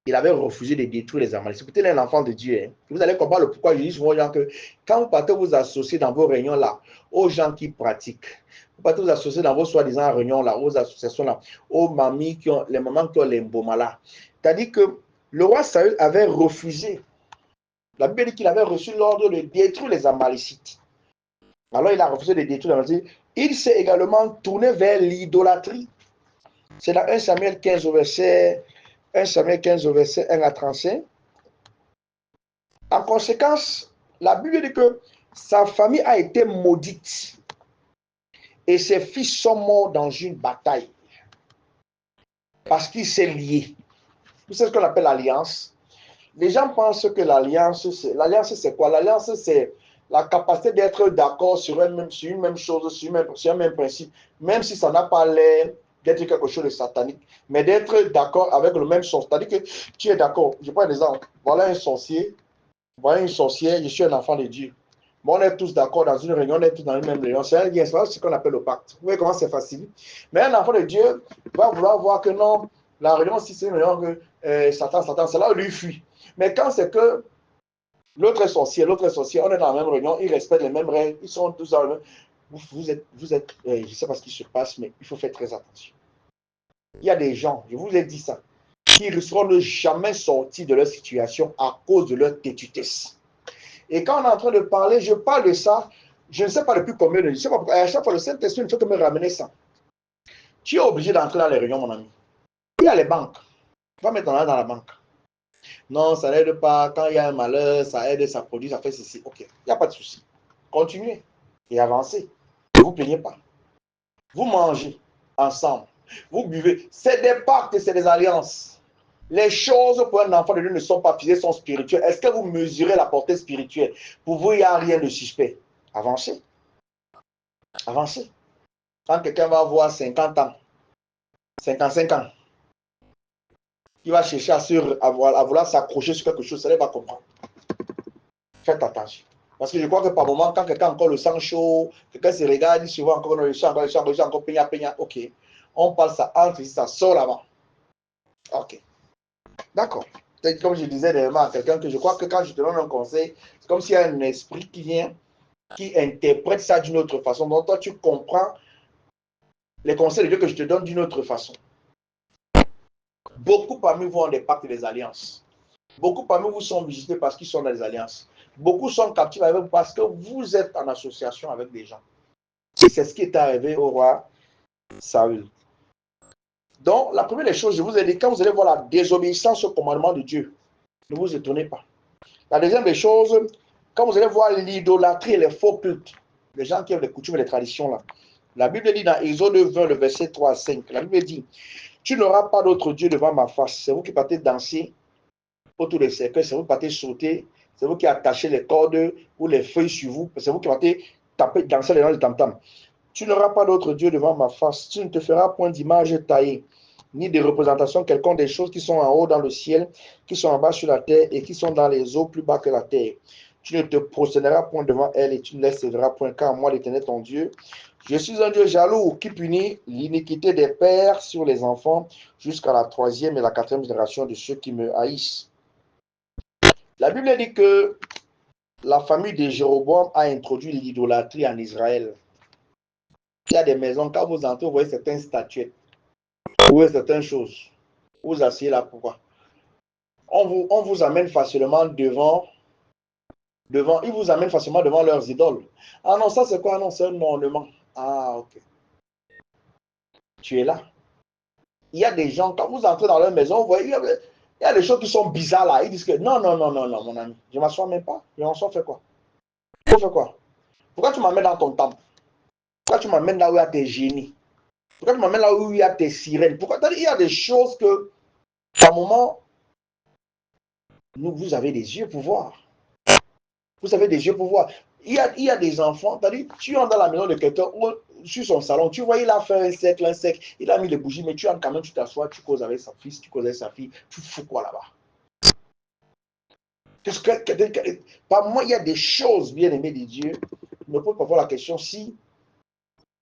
Speaker 1: Il avait refusé de détruire les Amalécites. Peut-être un enfant de Dieu. Hein. Vous allez comprendre le pourquoi je dis souvent aux gens que quand vous partez vous associer dans vos réunions là, aux gens qui pratiquent, vous partez vous associer dans vos soi-disant réunions là, aux associations là, aux mamies qui ont, les mamans qui ont les mboma là. C'est-à-dire que le roi Saül avait refusé. La Bible dit qu'il avait reçu l'ordre de détruire les Amalécites. Alors il a refusé de détruire les Amalécites. Il s'est également tourné vers l'idolâtrie. C'est dans 1 Samuel 15 au verset 1 Samuel 15 au verset 1 à 35. En conséquence, la Bible dit que sa famille a été maudite et ses fils sont morts dans une bataille parce qu'il s'est lié. Vous savez ce qu'on appelle l'alliance? Les gens pensent que l'alliance, c'est quoi? L'alliance, c'est la capacité d'être d'accord sur une même chose, sur un même principe, même si ça n'a pas l'air d'être quelque chose de satanique, mais d'être d'accord avec le même sens. C'est-à-dire que tu es d'accord. Je prends un exemple. Voilà un sorcier, voilà une sorcière, je suis un enfant de Dieu. Bon, on est tous d'accord dans une réunion, on est tous dans une même réunion. C'est ce qu'on appelle le pacte. Vous voyez comment c'est facile. Mais un enfant de Dieu va vouloir voir que non, la réunion, si c'est une réunion que Satan, c'est là où lui fuit. Mais quand c'est que l'autre est sorcier, on est dans la même réunion, ils respectent les mêmes règles, ils sont tous dans le même. Vous êtes je ne sais pas ce qui se passe, mais il faut faire très attention. Il y a des gens, je vous ai dit ça, qui risqueront de jamais sortir de leur situation à cause de leur têtutesse. Et quand on est en train de parler, je parle de ça, je ne sais pas depuis combien de temps, je ne sais pas pourquoi, à chaque fois le Saint-Esprit ne fait que me ramener ça. Tu es obligé d'entrer dans les réunions, mon ami. Il y a les banques. Va mettre ton argent dans la banque. Non, ça n'aide pas. Quand il y a un malheur, ça aide, ça produit, ça fait ceci. Ok, il n'y a pas de souci. Continuez et avancez. Ne vous plaignez pas. Vous mangez ensemble. Vous buvez. C'est des pactes et c'est des alliances. Les choses pour un enfant de Dieu ne sont pas physiques, sont spirituelles. Est-ce que vous mesurez la portée spirituelle? Pour vous, il n'y a rien de suspect. Avancez. Avancez. Quand quelqu'un va avoir 50 ans, 55 ans, il va chercher à vouloir s'accrocher sur quelque chose, ça ne va comprendre. Faites attention. Parce que je crois que par moment, quand quelqu'un a encore le sang chaud, quelqu'un se regarde, il se voit encore dans le sang, encore peigna, ok. On parle ça entre, ça sort là-bas. Ok. D'accord. Comme je disais dernièrement à quelqu'un que je crois que quand je te donne un conseil, c'est comme s'il y a un esprit qui vient, qui interprète ça d'une autre façon. Donc toi, tu comprends les conseils de Dieu que je te donne d'une autre façon. Beaucoup parmi vous ont des pactes et des alliances. Beaucoup parmi vous sont visités parce qu'ils sont dans des alliances. Beaucoup sont captifs avec vous parce que vous êtes en association avec des gens. Et c'est ce qui est arrivé au roi Saül. Donc, la première des choses, je vous ai dit, quand vous allez voir la désobéissance au commandement de Dieu, ne vous étonnez pas. La deuxième des choses, quand vous allez voir l'idolâtrie et les faux cultes, les gens qui ont les coutumes et les traditions là, la Bible dit dans Exode 20, le verset 3 à 5, la Bible dit, tu n'auras pas d'autre Dieu devant ma face. C'est vous qui partez danser autour des cercueils, c'est vous qui partez sauter, c'est vous qui attachez les cordes ou les feuilles sur vous, c'est vous qui partez taper, danser les noms de tam-tam. Tu n'auras pas d'autre Dieu devant ma face. Tu ne te feras point d'image taillée, ni de représentation quelconque des choses qui sont en haut dans le ciel, qui sont en bas sur la terre et qui sont dans les eaux plus bas que la terre. Tu ne te prosterneras point devant elle et tu ne les serviras point, car moi, l'Éternel ton Dieu, je suis un Dieu jaloux qui punit l'iniquité des pères sur les enfants jusqu'à la 3e et la 4e génération de ceux qui me haïssent. La Bible dit que la famille de Jéroboam a introduit l'idolâtrie en Israël. Il y a des maisons, quand vous entrez, vous voyez certaines statuettes, vous voyez certaines choses. Vous asseyez là, pourquoi? On vous amène facilement devant, ils vous amènent facilement devant leurs idoles. Ah non, ça c'est quoi? Ah non, c'est un ornement. Ah, ok. Tu es là. Il y a des gens, quand vous entrez dans leur maison, vous voyez, il y a des choses qui sont bizarres là. Ils disent que non, non, non, non, non, mon ami, je ne m'assois même pas. Je m'assois, fais quoi? Tu fais quoi? Pourquoi tu m'amènes dans ton temple? Pourquoi tu m'amènes là où il y a tes génies? Pourquoi tu m'amènes là où il y a tes sirènes? Pourquoi? Il y a des choses que, à un moment, vous avez des yeux pour voir. Vous avez des yeux pour voir. Il y a des enfants, tu entres dans la maison de quelqu'un, sur son salon, tu vois, il a fait un cercle, il a mis les bougies, mais tu entres quand même, tu t'assois, tu causes avec sa fille, tu causes avec sa fille, tu fous quoi là-bas? Par moi, il y a des choses, bien aimées de Dieu. Je me pose parfois la question si,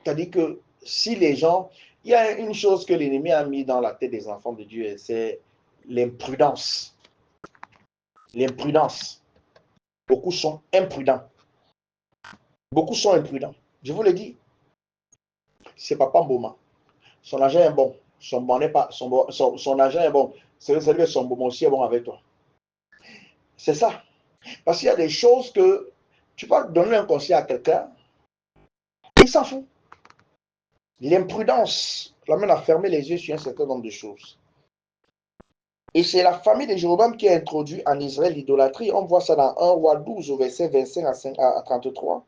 Speaker 1: c'est-à-dire que si les gens, il y a une chose que l'ennemi a mis dans la tête des enfants de Dieu, c'est l'imprudence. L'imprudence. Beaucoup sont imprudents. Beaucoup sont imprudents. Je vous le dis, c'est Papa Mboma. Son argent est bon. Son bon n'est pas, son argent est bon. C'est-à-dire que son bon aussi est bon avec toi. C'est ça. Parce qu'il y a des choses que tu peux donner un conseil à quelqu'un, il s'en fout. L'imprudence l'amène à fermer les yeux sur un certain nombre de choses. Et c'est la famille de Jéroboam qui a introduit en Israël l'idolâtrie. On voit ça dans 1 roi 12 au verset 25 à 33.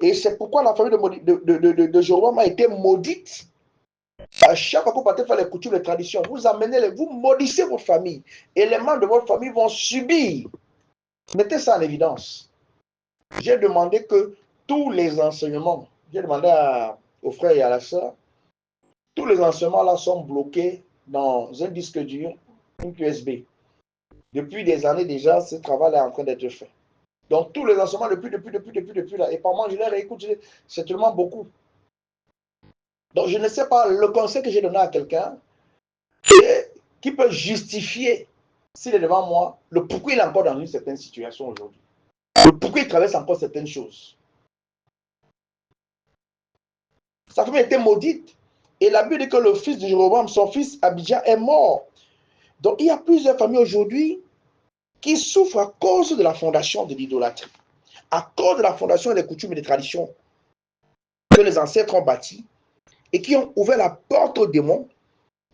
Speaker 1: Et c'est pourquoi la famille de Jéroboam a été maudite. À chaque fois que vous partez faire les coutumes, les traditions, vous amenez, vous maudissez votre famille. Et les membres de votre famille vont subir. Mettez ça en évidence. J'ai demandé que tous les enseignements, j'ai demandé aux frères et à la sœur, tous les enseignements là sont bloqués dans un disque dur, une USB. Depuis des années déjà, ce travail est en train d'être fait. Donc, tous les enseignements depuis là. Et par moi, je les réécoute, c'est tellement beaucoup. Donc, je ne sais pas, le conseil que j'ai donné à quelqu'un, qui peut justifier, s'il est devant moi, le pourquoi il est encore dans une certaine situation aujourd'hui. Le pourquoi il traverse encore certaines choses. Sa famille était maudite. Et la Bible dit que le fils de Jéroboam, son fils Abidjan, est mort. Donc, il y a plusieurs familles aujourd'hui qui souffrent à cause de la fondation de l'idolâtrie, à cause de la fondation des coutumes et des traditions que les ancêtres ont bâties et qui ont ouvert la porte aux démons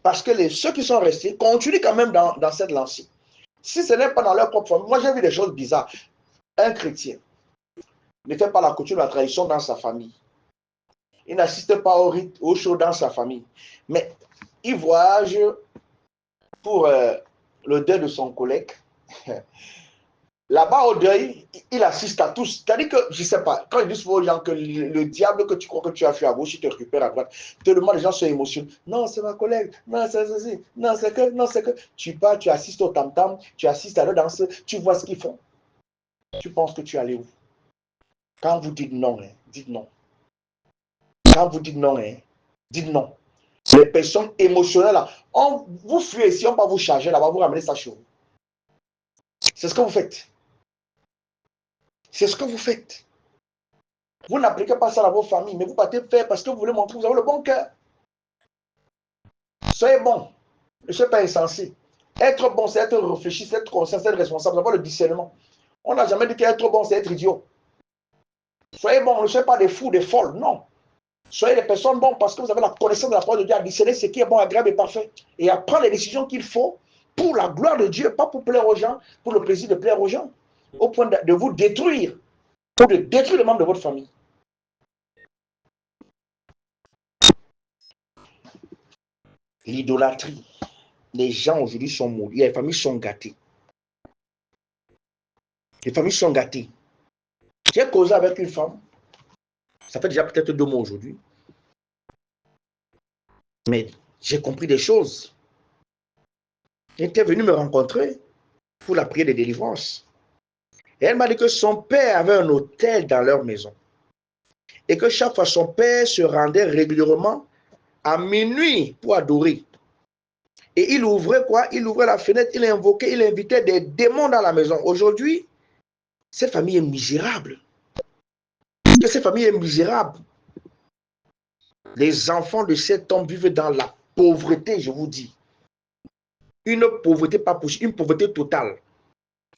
Speaker 1: parce que ceux qui sont restés continuent quand même dans cette lancée. Si ce n'est pas dans leur propre famille, moi j'ai vu des choses bizarres. Un chrétien ne fait pas la coutume et la tradition dans sa famille. Il n'assiste pas au rite, aux choses dans sa famille. Mais il voyage pour le deuil de son collègue. Là-bas au deuil, il assiste à tous. C'est-à-dire que, je ne sais pas, quand ils disent aux gens que le diable que tu crois que tu as fait à gauche, il te récupère à droite, tellement les gens sont émotionnés. Non, c'est ma collègue. Non, c'est ceci. Non, c'est que. Non, c'est que. Tu pars, tu assistes au tam-tam, tu assistes à la danse, tu vois ce qu'ils font. Tu penses que tu es allé où? Quand vous dites non, hein, dites non. Quand vous dites non, hein, dites non. Les personnes émotionnelles, là, vous fuyez ici, on va vous charger là-bas, vous ramener ça chez vous. C'est ce que vous faites. C'est ce que vous faites. Vous n'appliquez pas ça dans vos familles, mais vous partez faire parce que vous voulez montrer que vous avez le bon cœur. Soyez bon. Ne soyez pas insensé. Être bon, c'est être réfléchi, c'est être conscient, c'est être responsable, avoir le discernement. On n'a jamais dit qu'être bon, c'est être idiot. Soyez bon, ne soyez pas des fous, des folles, non. Soyez des personnes bonnes parce que vous avez la connaissance de la parole de Dieu, à discerner ce qui est bon, agréable et parfait. Et à prendre les décisions qu'il faut pour la gloire de Dieu, pas pour plaire aux gens, pour le plaisir de plaire aux gens, au point de vous détruire, ou de détruire les membres de votre famille. L'idolâtrie. Les gens aujourd'hui sont maudits. Les familles sont gâtées. Les familles sont gâtées. J'ai causé avec une femme. Ça fait déjà peut-être 2 mois aujourd'hui. Mais j'ai compris des choses. Elle était venue me rencontrer pour la prière de délivrance. Et elle m'a dit que son père avait un hôtel dans leur maison. Et que chaque fois, son père se rendait régulièrement à minuit pour adorer. Et il ouvrait quoi? Il ouvrait la fenêtre, il invoquait, il invitait des démons dans la maison. Aujourd'hui, cette famille est misérable. Cette famille est misérable. Les enfants de cet homme vivent dans la pauvreté, je vous dis. Une pauvreté pas possible, une pauvreté totale.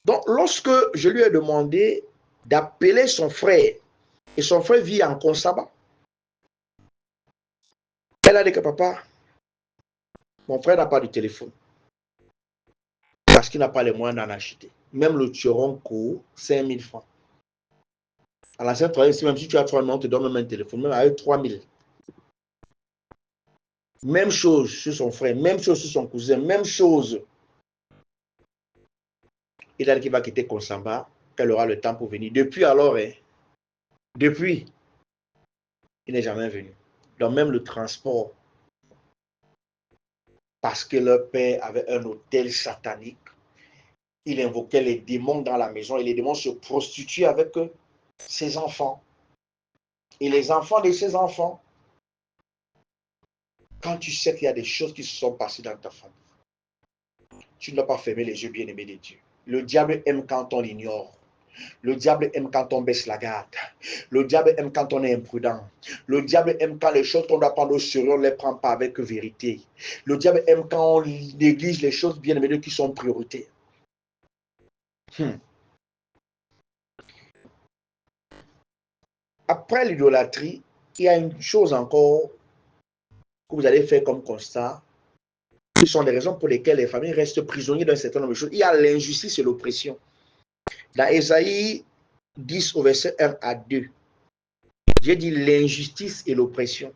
Speaker 1: Donc, lorsque je lui ai demandé d'appeler son frère, et son frère vit en Konsaba, elle a dit que papa, mon frère n'a pas de téléphone. Parce qu'il n'a pas les moyens d'en acheter. Même le tueron coûte 5 000 francs. À l'ancien travail, même si tu as 3 000, on te donne même un téléphone, même avec 3 000. Même chose sur son frère, même chose sur son cousin, même chose. Il a dit qu'il va quitter Konsaba, qu'elle aura le temps pour venir. Depuis alors, depuis, il n'est jamais venu. Donc même le transport, parce que leur père avait un hôtel satanique, il invoquait les démons dans la maison et les démons se prostituaient avec ses enfants. Et les enfants de ses enfants, quand tu sais qu'il y a des choses qui se sont passées dans ta famille, tu ne dois pas fermer les yeux, bien-aimés de Dieu. Le diable aime quand on l'ignore. Le diable aime quand on baisse la garde. Le diable aime quand on est imprudent. Le diable aime quand les choses qu'on doit prendre au sérieux, on ne les prend pas avec vérité. Le diable aime quand on néglige les choses bien-aimées qui sont prioritaires. Après l'idolâtrie, il y a une chose encore que vous allez faire comme constat. Ce sont les raisons pour lesquelles les familles restent prisonnières d'un certain nombre de choses. Il y a l'injustice et l'oppression. Dans Ésaïe 10 au verset 1 à 2, j'ai dit l'injustice et l'oppression.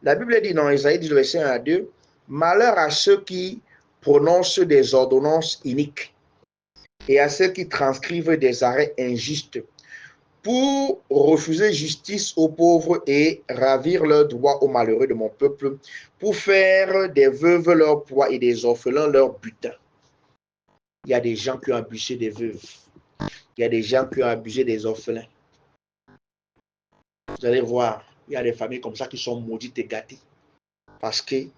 Speaker 1: La Bible dit dans Ésaïe 10 verset 1 à 2, malheur à ceux qui prononcent des ordonnances iniques et à ceux qui transcrivent des arrêts injustes pour refuser justice aux pauvres et ravir leurs droits aux malheureux de mon peuple, pour faire des veuves leur proie et des orphelins leur butin. Il y a des gens qui ont abusé des veuves. Il y a des gens qui ont abusé des orphelins. Vous allez voir, il y a des familles comme ça qui sont maudites et gâtées parce qu'ils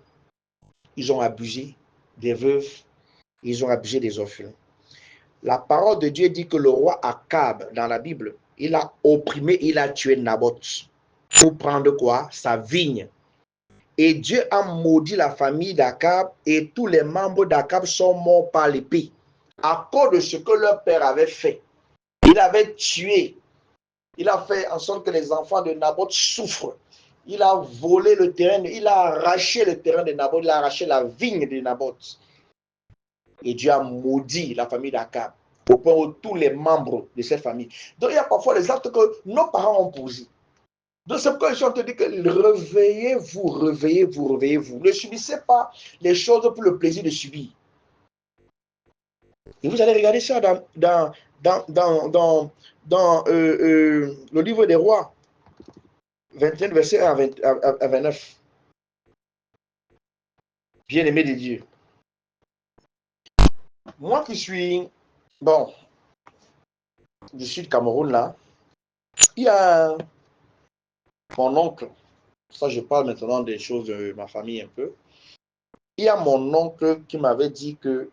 Speaker 1: ont abusé des veuves, ils ont abusé des orphelins. La parole de Dieu dit que le roi Akab, dans la Bible, il a opprimé, il a tué Naboth pour prendre quoi? Sa vigne. Et Dieu a maudit la famille d'Akab et tous les membres d'Akab sont morts par l'épée à cause de ce que leur père avait fait. Il avait tué. Il a fait en sorte que les enfants de Naboth souffrent. Il a volé le terrain, il a arraché le terrain de Naboth, il a arraché la vigne de Naboth. Et Dieu a maudit la famille d'Akab, au point où tous les membres de cette famille. Donc il y a parfois des actes que nos parents ont posés. Donc c'est pourquoi je suis en train de dire que réveillez-vous, réveillez-vous, réveillez-vous. Ne subissez pas les choses pour le plaisir de subir. Et vous allez regarder ça dans le livre des rois, 21, verset 1 à 29. Bien-aimé de Dieu. Moi qui suis, bon, du sud Cameroun là, il y a mon oncle, ça je parle maintenant des choses de ma famille un peu. Il y a mon oncle qui m'avait dit que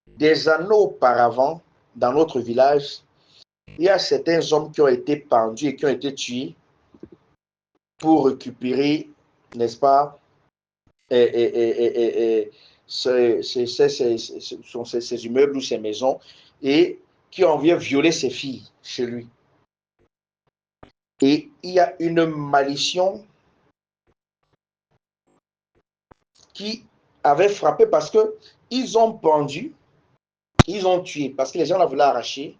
Speaker 1: des années auparavant, dans notre village, il y a certains hommes qui ont été pendus et qui ont été tués pour récupérer, n'est-ce pas, ces immeubles ou ces maisons, et qui ont vient violer ses filles chez lui. Et il y a une malédiction qui avait frappé parce que ils ont pendu, ils ont tué, parce que les gens la voulaient arracher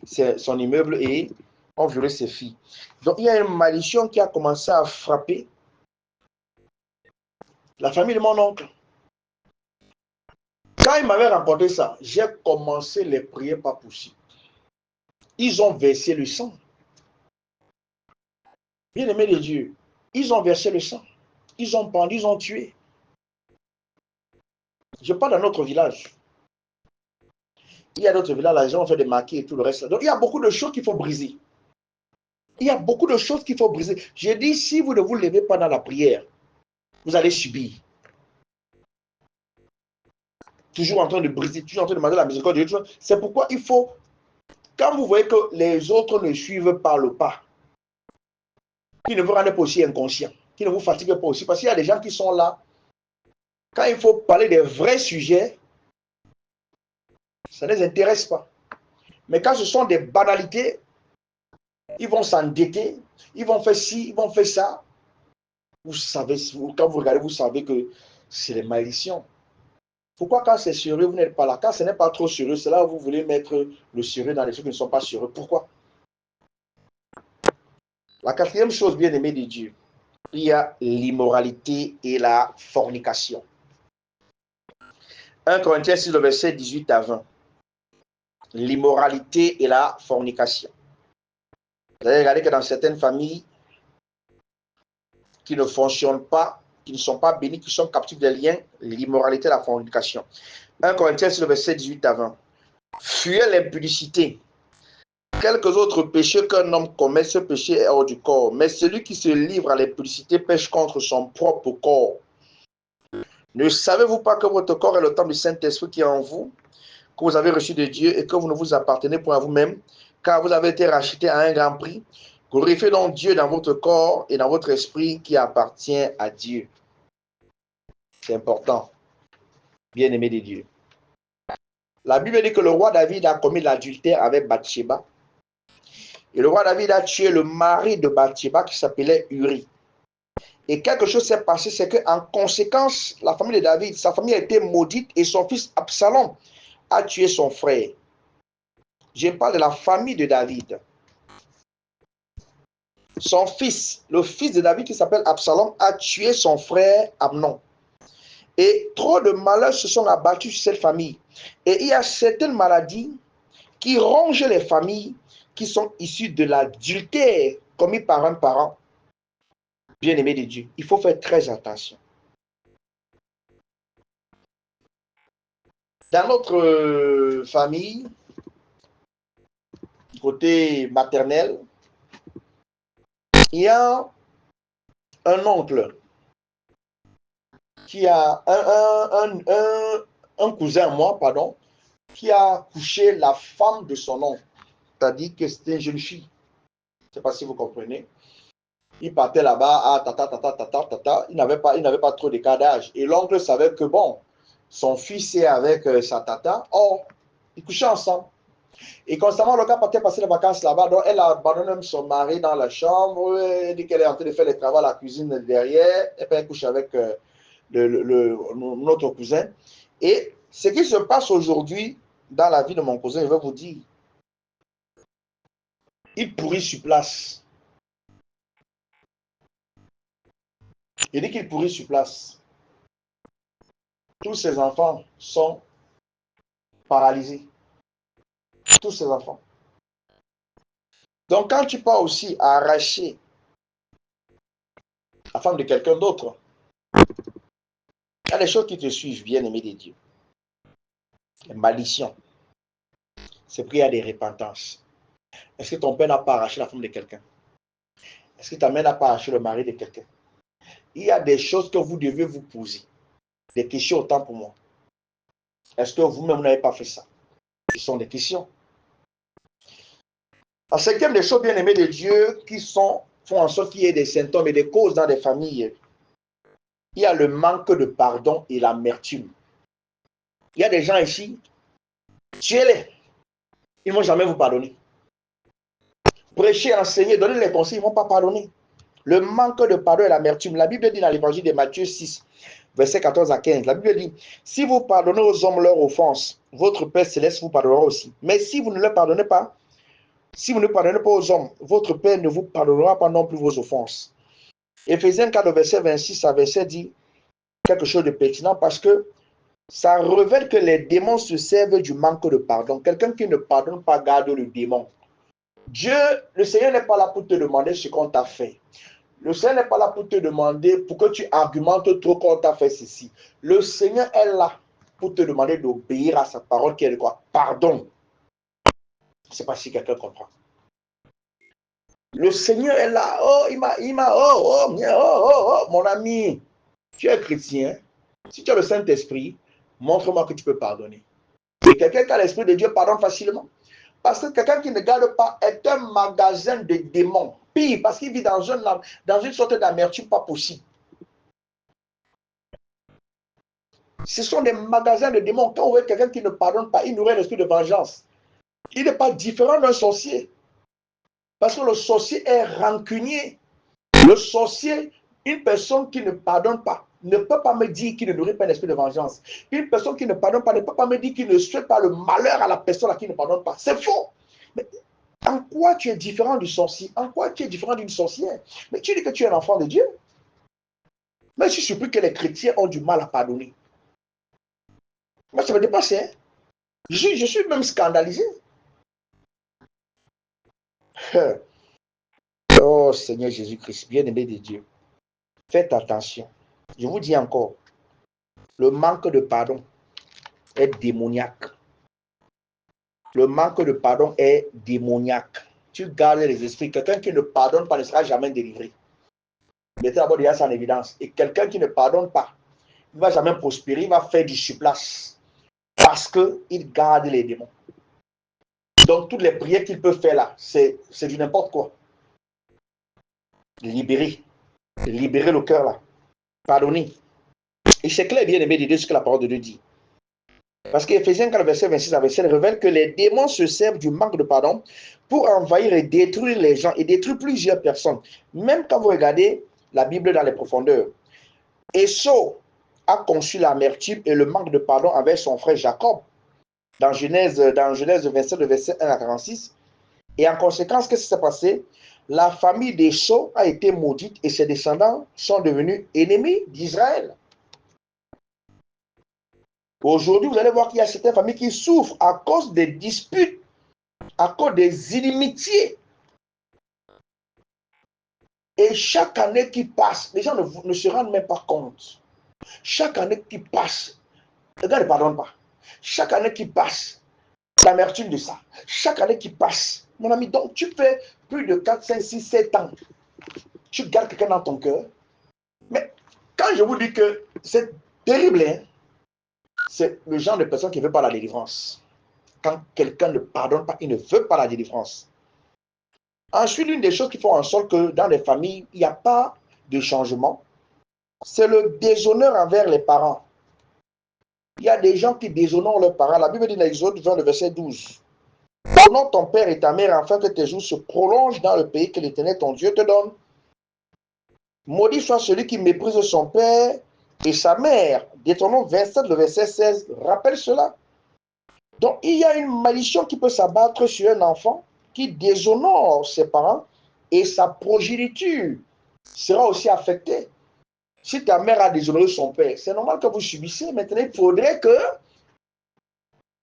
Speaker 1: son immeuble et ont violé ses filles. Donc il y a une malédiction qui a commencé à frapper la famille de mon oncle. Quand il m'avait rapporté ça, j'ai commencé les prières pas possibles. Ils ont versé le sang. Bien-aimés de Dieu, ils ont versé le sang. Ils ont pendu, ils ont tué. Je parle dans notre village. Il y a d'autres villages, les gens ont fait des maquis et tout le reste. Donc il y a beaucoup de choses qu'il faut briser. Il y a beaucoup de choses qu'il faut briser. Je dis, si vous ne vous levez pas dans la prière, vous allez subir. Toujours en train de briser, toujours en train de demander la miséricorde de Dieu. C'est pourquoi il faut, quand vous voyez que les autres ne suivent pas le pas, qu'ils ne vous rendent pas aussi inconscient, qu'ils ne vous fatiguent pas aussi, parce qu'il y a des gens qui sont là, quand il faut parler des vrais sujets, ça ne les intéresse pas. Mais quand ce sont des banalités, ils vont s'endetter, ils vont faire ci, ils vont faire ça. Vous savez, quand vous regardez, vous savez que c'est les malédictions. Pourquoi quand c'est sérieux, vous n'êtes pas là? Quand ce n'est pas trop sérieux, c'est là où vous voulez mettre le sérieux dans les trucs qui ne sont pas sérieux. Pourquoi? La quatrième chose, bien aimée de Dieu, il y a l'immoralité et la fornication. 1 Corinthiens 6, le verset 18 à 20. L'immoralité et la fornication. Vous allez regarder que dans certaines familles qui ne fonctionnent pas, qui ne sont pas bénis, qui sont captifs des liens, l'immoralité et la fornication. 1 Corinthiens 6, le verset 18 à 20. Fuyez l'impudicité. Quelques autres péchés qu'un homme commet, ce péché est hors du corps. Mais celui qui se livre à l'impudicité pêche contre son propre corps. Ne savez-vous pas que votre corps est le temple du Saint-Esprit qui est en vous, que vous avez reçu de Dieu et que vous ne vous appartenez point à vous-même, car vous avez été racheté à un grand prix? Glorifiez donc Dieu dans votre corps et dans votre esprit qui appartient à Dieu. C'est important, bien-aimé de Dieu. La Bible dit que le roi David a commis l'adultère avec Bathsheba. Et le roi David a tué le mari de Bathsheba qui s'appelait Uri. Et quelque chose s'est passé, c'est qu'en conséquence, la famille de David, sa famille a été maudite et son fils Absalom a tué son frère. Je parle de la famille de David. Son fils, le fils de David qui s'appelle Absalom, a tué son frère Amnon. Et trop de malheurs se sont abattus sur cette famille. Et il y a certaines maladies qui rongent les familles qui sont issues de l'adultère commis par un parent bien-aimé de Dieu. Il faut faire très attention. Dans notre famille, côté maternel, il y a un oncle qui a un cousin, moi, pardon, qui a couché la femme de son oncle. C'est-à-dire que c'était une jeune fille. Je ne sais pas si vous comprenez. Il partait là-bas, ah, tata, tata, tata, tata. Il n'avait pas trop d'écart d'âge. Et l'oncle savait que, bon, son fils est avec sa tata. Or, ils couchaient ensemble. Et constamment, le gars partait passer les vacances là-bas. Donc, elle abandonne même son mari dans la chambre. Elle dit qu'elle est en train de faire les travaux à la cuisine derrière. Et puis, elle couche avec notre cousin. Et ce qui se passe aujourd'hui dans la vie de mon cousin, je vais vous dire, il pourrit sur place. Il dit qu'il pourrit sur place. Tous ses enfants sont paralysés. Tous ses enfants. Donc, quand tu pars aussi à arracher la femme de quelqu'un d'autre, il y a des choses qui te suivent, bien aimé des dieux. Les malditions. C'est qu'il y a des repentances. Est-ce que ton père n'a pas arraché la femme de quelqu'un? Est-ce que ta mère n'a pas arraché le mari de quelqu'un? Il y a des choses que vous devez vous poser. Des questions autant pour moi. Est-ce que vous-même n'avez pas fait ça? Ce sont des questions. La cinquième des choses bien aimées de Dieu qui font en sorte qu'il y ait des symptômes et des causes dans des familles, il y a le manque de pardon et l'amertume. Il y a des gens ici, tuez-les. Ils ne vont jamais vous pardonner. Prêcher, enseigner, donner les conseils, ils ne vont pas pardonner. Le manque de pardon et l'amertume. La Bible dit dans l'évangile de Matthieu 6, versets 14 à 15, la Bible dit, si vous pardonnez aux hommes leurs offenses, votre Père céleste vous pardonnera aussi. Mais si vous ne leur pardonnez pas, si vous ne pardonnez pas aux hommes, votre Père ne vous pardonnera pas non plus vos offenses. Éphésiens 4, verset 26 à verset dit quelque chose de pertinent parce que ça révèle que les démons se servent du manque de pardon. Quelqu'un qui ne pardonne pas garde le démon. Dieu, le Seigneur n'est pas là pour te demander ce qu'on t'a fait. Le Seigneur n'est pas là pour te demander pour que tu argumentes trop qu'on t'a fait ceci. Le Seigneur est là pour te demander d'obéir à sa parole qui est de quoi? Pardon. Je ne sais pas si quelqu'un comprend. Le Seigneur est là. Oh, mon ami. Tu es chrétien. Si tu as le Saint-Esprit, montre-moi que tu peux pardonner. Et quelqu'un qui a l'Esprit de Dieu pardonne facilement. Parce que quelqu'un qui ne garde pas est un magasin de démons. Pire, parce qu'il vit dans une sorte d'amertume pas possible. Ce sont des magasins de démons. Quand on voit quelqu'un qui ne pardonne pas, il nourrit l'esprit de vengeance. Il n'est pas différent d'un sorcier. Parce que le sorcier est rancunier. Le sorcier, une personne qui ne pardonne pas, ne peut pas me dire qu'il ne nourrit pas l'esprit de vengeance. Une personne qui ne pardonne pas ne peut pas me dire qu'il ne souhaite pas le malheur à la personne à qui ne pardonne pas. C'est faux. Mais en quoi tu es différent du sorcier? En quoi tu es différent d'une sorcière? Mais tu dis que tu es un enfant de Dieu. Mais je suis surpris que les chrétiens ont du mal à pardonner. Moi, ça me dépasse. Hein? Je suis même scandalisé. Oh Seigneur Jésus-Christ, bien-aimé de Dieu, faites attention. Je vous dis encore, le manque de pardon est démoniaque. Le manque de pardon est démoniaque. Tu gardes les esprits. Quelqu'un qui ne pardonne pas ne sera jamais délivré. Mettez d'abord déjà ça en évidence. Et quelqu'un qui ne pardonne pas, il ne va jamais prospérer, il va faire du surplace. Parce qu'il garde les démons. Donc toutes les prières qu'il peut faire là, c'est du n'importe quoi. Libérer. Libérer le cœur là. Pardonner. Et c'est clair, bien aimé de Dieu, ce que la parole de Dieu dit. Parce qu'Éphésiens 4, verset 26 à 27 révèle que les démons se servent du manque de pardon pour envahir et détruire les gens et détruire plusieurs personnes. Même quand vous regardez la Bible dans les profondeurs, Esau a conçu l'amertume et le manque de pardon avec son frère Jacob dans Genèse 27, verset 1 à 46. Et en conséquence, qu'est-ce qui s'est passé? La famille d'Esau a été maudite et ses descendants sont devenus ennemis d'Israël. Aujourd'hui, vous allez voir qu'il y a certaines familles qui souffrent à cause des disputes, à cause des inimitiés. Et chaque année qui passe, les gens ne se rendent même pas compte. Chaque année qui passe, les gars ne pardonnent pas. Chaque année qui passe, l'amertume de ça. Chaque année qui passe, Mon ami, donc tu fais plus de 4, 5, 6, 7 ans. Tu gardes quelqu'un dans ton cœur. Mais quand je vous dis que c'est terrible, hein, c'est le genre de personne qui ne veut pas la délivrance. Quand quelqu'un ne pardonne pas, il ne veut pas la délivrance. Ensuite, une des choses qui font en sorte que dans les familles, il n'y a pas de changement, c'est le déshonneur envers les parents. Il y a des gens qui déshonorent leurs parents. La Bible dit dans Exode 20, le verset 12. Honore ton père et ta mère afin que tes jours se prolongent dans le pays que l'Éternel ton Dieu te donne. Maudit soit celui qui méprise son père et sa mère. Deutéronome 27, le verset 16, rappelle cela. Donc, il y a une malédiction qui peut s'abattre sur un enfant qui déshonore ses parents et sa progéniture sera aussi affectée. Si ta mère a déshonoré son père, c'est normal que vous subissez. Maintenant, il faudrait que,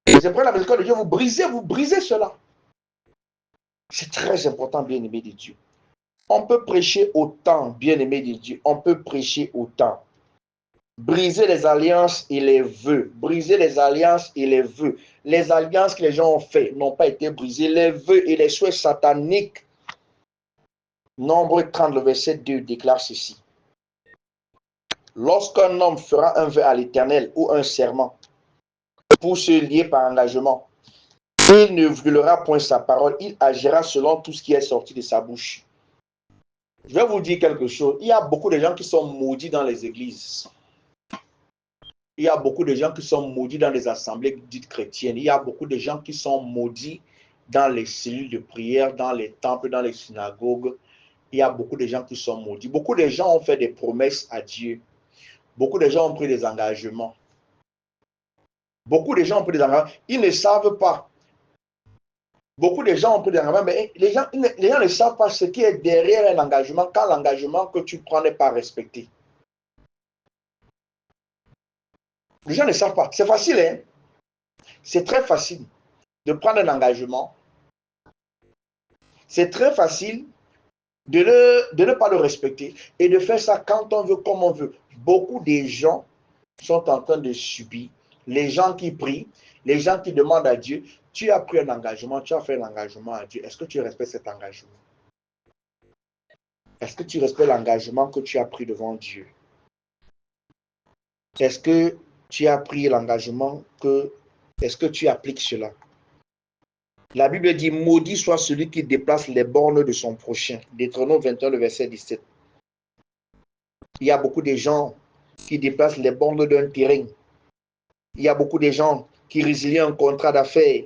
Speaker 1: c'est pour la miséricorde de Dieu, vous brisez cela. C'est très important, bien-aimé de Dieu. On peut prêcher autant, bien-aimé de Dieu. On peut prêcher autant. Briser les alliances et les vœux. Briser les alliances et les vœux. Les alliances que les gens ont faites n'ont pas été brisées. Les vœux et les souhaits sataniques. Nombre 30, le verset 2 déclare ceci. Lorsqu'un homme fera un vœu à l'Éternel ou un serment pour se lier par engagement, il ne violera point sa parole. Il agira selon tout ce qui est sorti de sa bouche. Je vais vous dire quelque chose. Il y a beaucoup de gens qui sont maudits dans les églises. Il y a beaucoup de gens qui sont maudits dans les assemblées dites chrétiennes. Il y a beaucoup de gens qui sont maudits dans les cellules de prière, dans les temples, dans les synagogues. Il y a beaucoup de gens qui sont maudits. Beaucoup de gens ont fait des promesses à Dieu. Beaucoup de gens ont pris des engagements. Beaucoup de gens ont pris des engagements. Ils ne savent pas. Beaucoup de gens ont pris des engagements, mais les gens ne savent pas ce qui est derrière un engagement quand l'engagement que tu prends n'est pas respecté. Les gens ne savent pas. C'est facile, hein? C'est très facile de prendre un engagement. C'est très facile de ne pas le respecter et de faire ça quand on veut, comme on veut. Beaucoup de gens sont en train de subir. Les gens qui prient, les gens qui demandent à Dieu, tu as pris un engagement, tu as fait un engagement à Dieu. Est-ce que tu respectes cet engagement? Est-ce que tu respectes l'engagement que tu as pris devant Dieu? Est-ce que tu as pris l'engagement est-ce que tu appliques cela? La Bible dit, maudit soit celui qui déplace les bornes de son prochain. Deutéronome 21, le verset 17. Il y a beaucoup de gens qui déplacent les bornes d'un terrain. Il y a beaucoup de gens qui résilient un contrat d'affaires.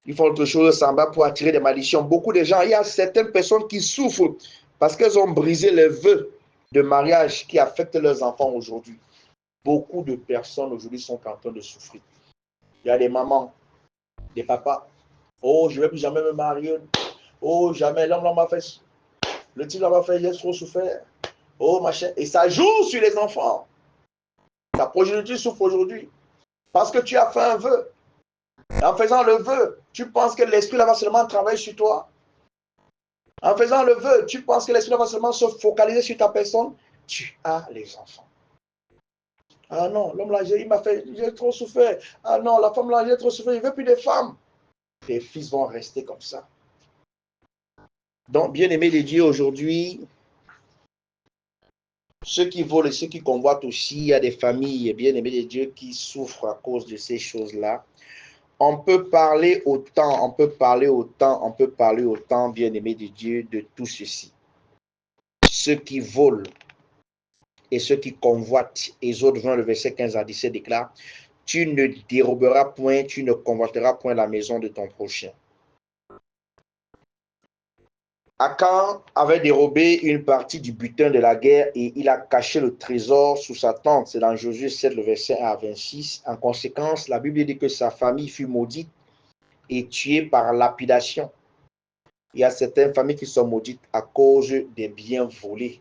Speaker 1: Ils font autre chose semblable pour attirer des malédictions. Beaucoup de gens, il y a certaines personnes qui souffrent parce qu'elles ont brisé les vœux de mariage qui affectent leurs enfants aujourd'hui. Beaucoup de personnes aujourd'hui sont en train de souffrir. Il y a des mamans, des papas. Oh, je ne vais plus jamais me marier. Oh, jamais, l'homme m'a fait. Le type m'a fait, j'ai trop souffert. Oh, machin. Et ça joue sur les enfants. Ta progéniture souffre aujourd'hui. Parce que tu as fait un vœu. Et en faisant le vœu, tu penses que l'esprit là va seulement travailler sur toi. En faisant le vœu, tu penses que l'esprit là va seulement se focaliser sur ta personne. Tu as les enfants. Ah non, l'homme là, il m'a fait, j'ai trop souffert. Ah non, la femme là, j'ai trop souffert, il ne veut plus de femmes. Tes fils vont rester comme ça. Donc, bien aimé de Dieu, aujourd'hui, ceux qui volent et ceux qui convoitent aussi, il y a des familles, bien aimées de Dieu, qui souffrent à cause de ces choses-là. On peut parler autant, bien aimé de Dieu, de tout ceci. Ceux qui volent et ceux qui convoitent, Exode 20, le verset 15 à 17 déclare, tu ne déroberas point, tu ne convoiteras point la maison de ton prochain. Akan avait dérobé une partie du butin de la guerre et il a caché le trésor sous sa tente. C'est dans Josué 7, le verset 1 à 26. En conséquence, la Bible dit que sa famille fut maudite et tuée par lapidation. Il y a certaines familles qui sont maudites à cause des biens volés.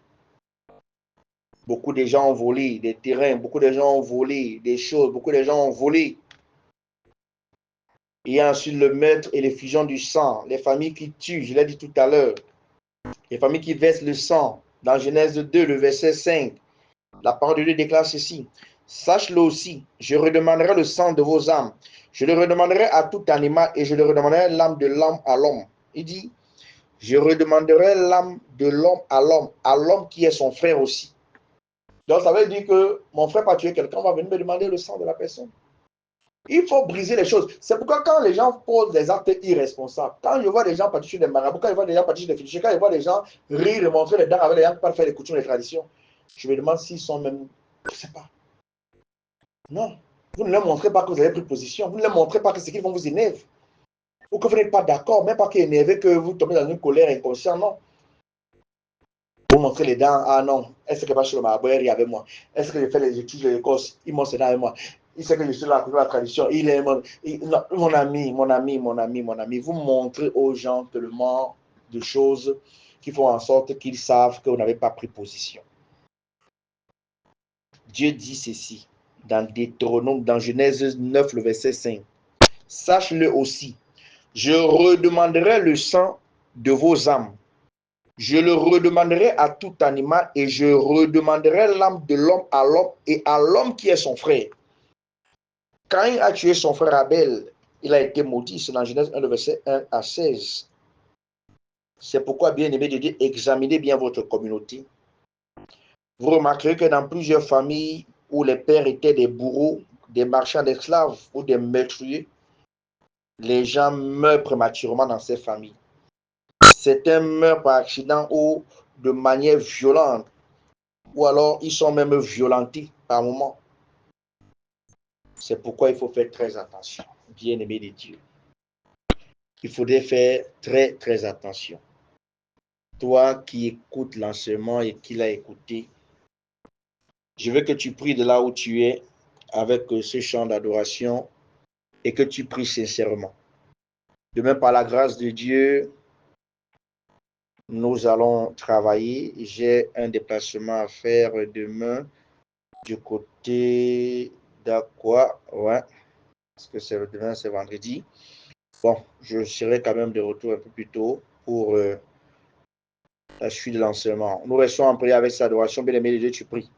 Speaker 1: Beaucoup de gens ont volé des terrains, beaucoup de gens ont volé des choses, beaucoup de gens ont volé. Il y a ensuite le meurtre et l'effusion du sang, les familles qui tuent, je l'ai dit tout à l'heure. Les familles qui versent le sang. Dans Genèse 2, le verset 5, la parole de Dieu déclare ceci. Sache-le aussi, je redemanderai le sang de vos âmes. Je le redemanderai à tout animal et je le redemanderai l'âme de l'homme à l'homme. Il dit, je redemanderai l'âme de l'homme à l'homme qui est son frère aussi. Donc ça veut dire que mon frère pas tué quelqu'un, va venir me demander le sang de la personne. Il faut briser les choses. C'est pourquoi quand les gens posent des actes irresponsables, quand je vois des gens partir sur des marabouts, quand je vois des gens partir sur des fichiers, quand je vois des gens rire et montrer les dents avec les gens qui partent faire les coutumes, les traditions, je me demande s'ils sont même... Je ne sais pas. Non. Vous ne leur montrez pas que vous avez pris position. Vous ne leur montrez pas que ce qu'ils vont vous énerve. Ou que vous n'êtes pas d'accord, même pas qu'il est énervé, que vous tombez dans une colère inconsciente, non. Vous montrez les dents, ah non, est-ce que je vais sur le marabout, il est avec moi. Est-ce que je fais les études de l'Écosse, il montre ses dents avec moi. Il sait que je suis là pour la tradition, il est non, mon ami, mon ami, mon ami, mon ami. Vous montrez aux gens tellement de choses qui font en sorte qu'ils savent que vous n'avez pas pris position. Dieu dit ceci dans Deutéronome, dans Genèse 9, le verset 5. Sache-le aussi, je redemanderai le sang de vos âmes. Je le redemanderai à tout animal et je redemanderai l'âme de l'homme à l'homme et à l'homme qui est son frère. Caïn a tué son frère Abel, il a été maudit. C'est dans Genèse 1, le verset 1 à 16. C'est pourquoi, bien aimé de Dieu, examinez bien votre communauté. Vous remarquerez que dans plusieurs familles où les pères étaient des bourreaux, des marchands d'esclaves ou des meurtriers, les gens meurent prématurément dans ces familles. Certains meurent par accident ou de manière violente, ou alors ils sont même violentés par moments. C'est pourquoi il faut faire très attention, bien-aimé de Dieu. Il faudrait faire très, très attention. Toi qui écoutes l'enseignement et qui l'as écouté, je veux que tu pries de là où tu es avec ce chant d'adoration et que tu pries sincèrement. Demain, par la grâce de Dieu, nous allons travailler. J'ai un déplacement à faire demain du côté d'Aqua. Ouais, parce que c'est demain, c'est vendredi. Bon, je serai quand même de retour un peu plus tôt pour la suite de l'enseignement. Nous restons en prière avec cette adoration. Bien aimé de Dieu, tu pries.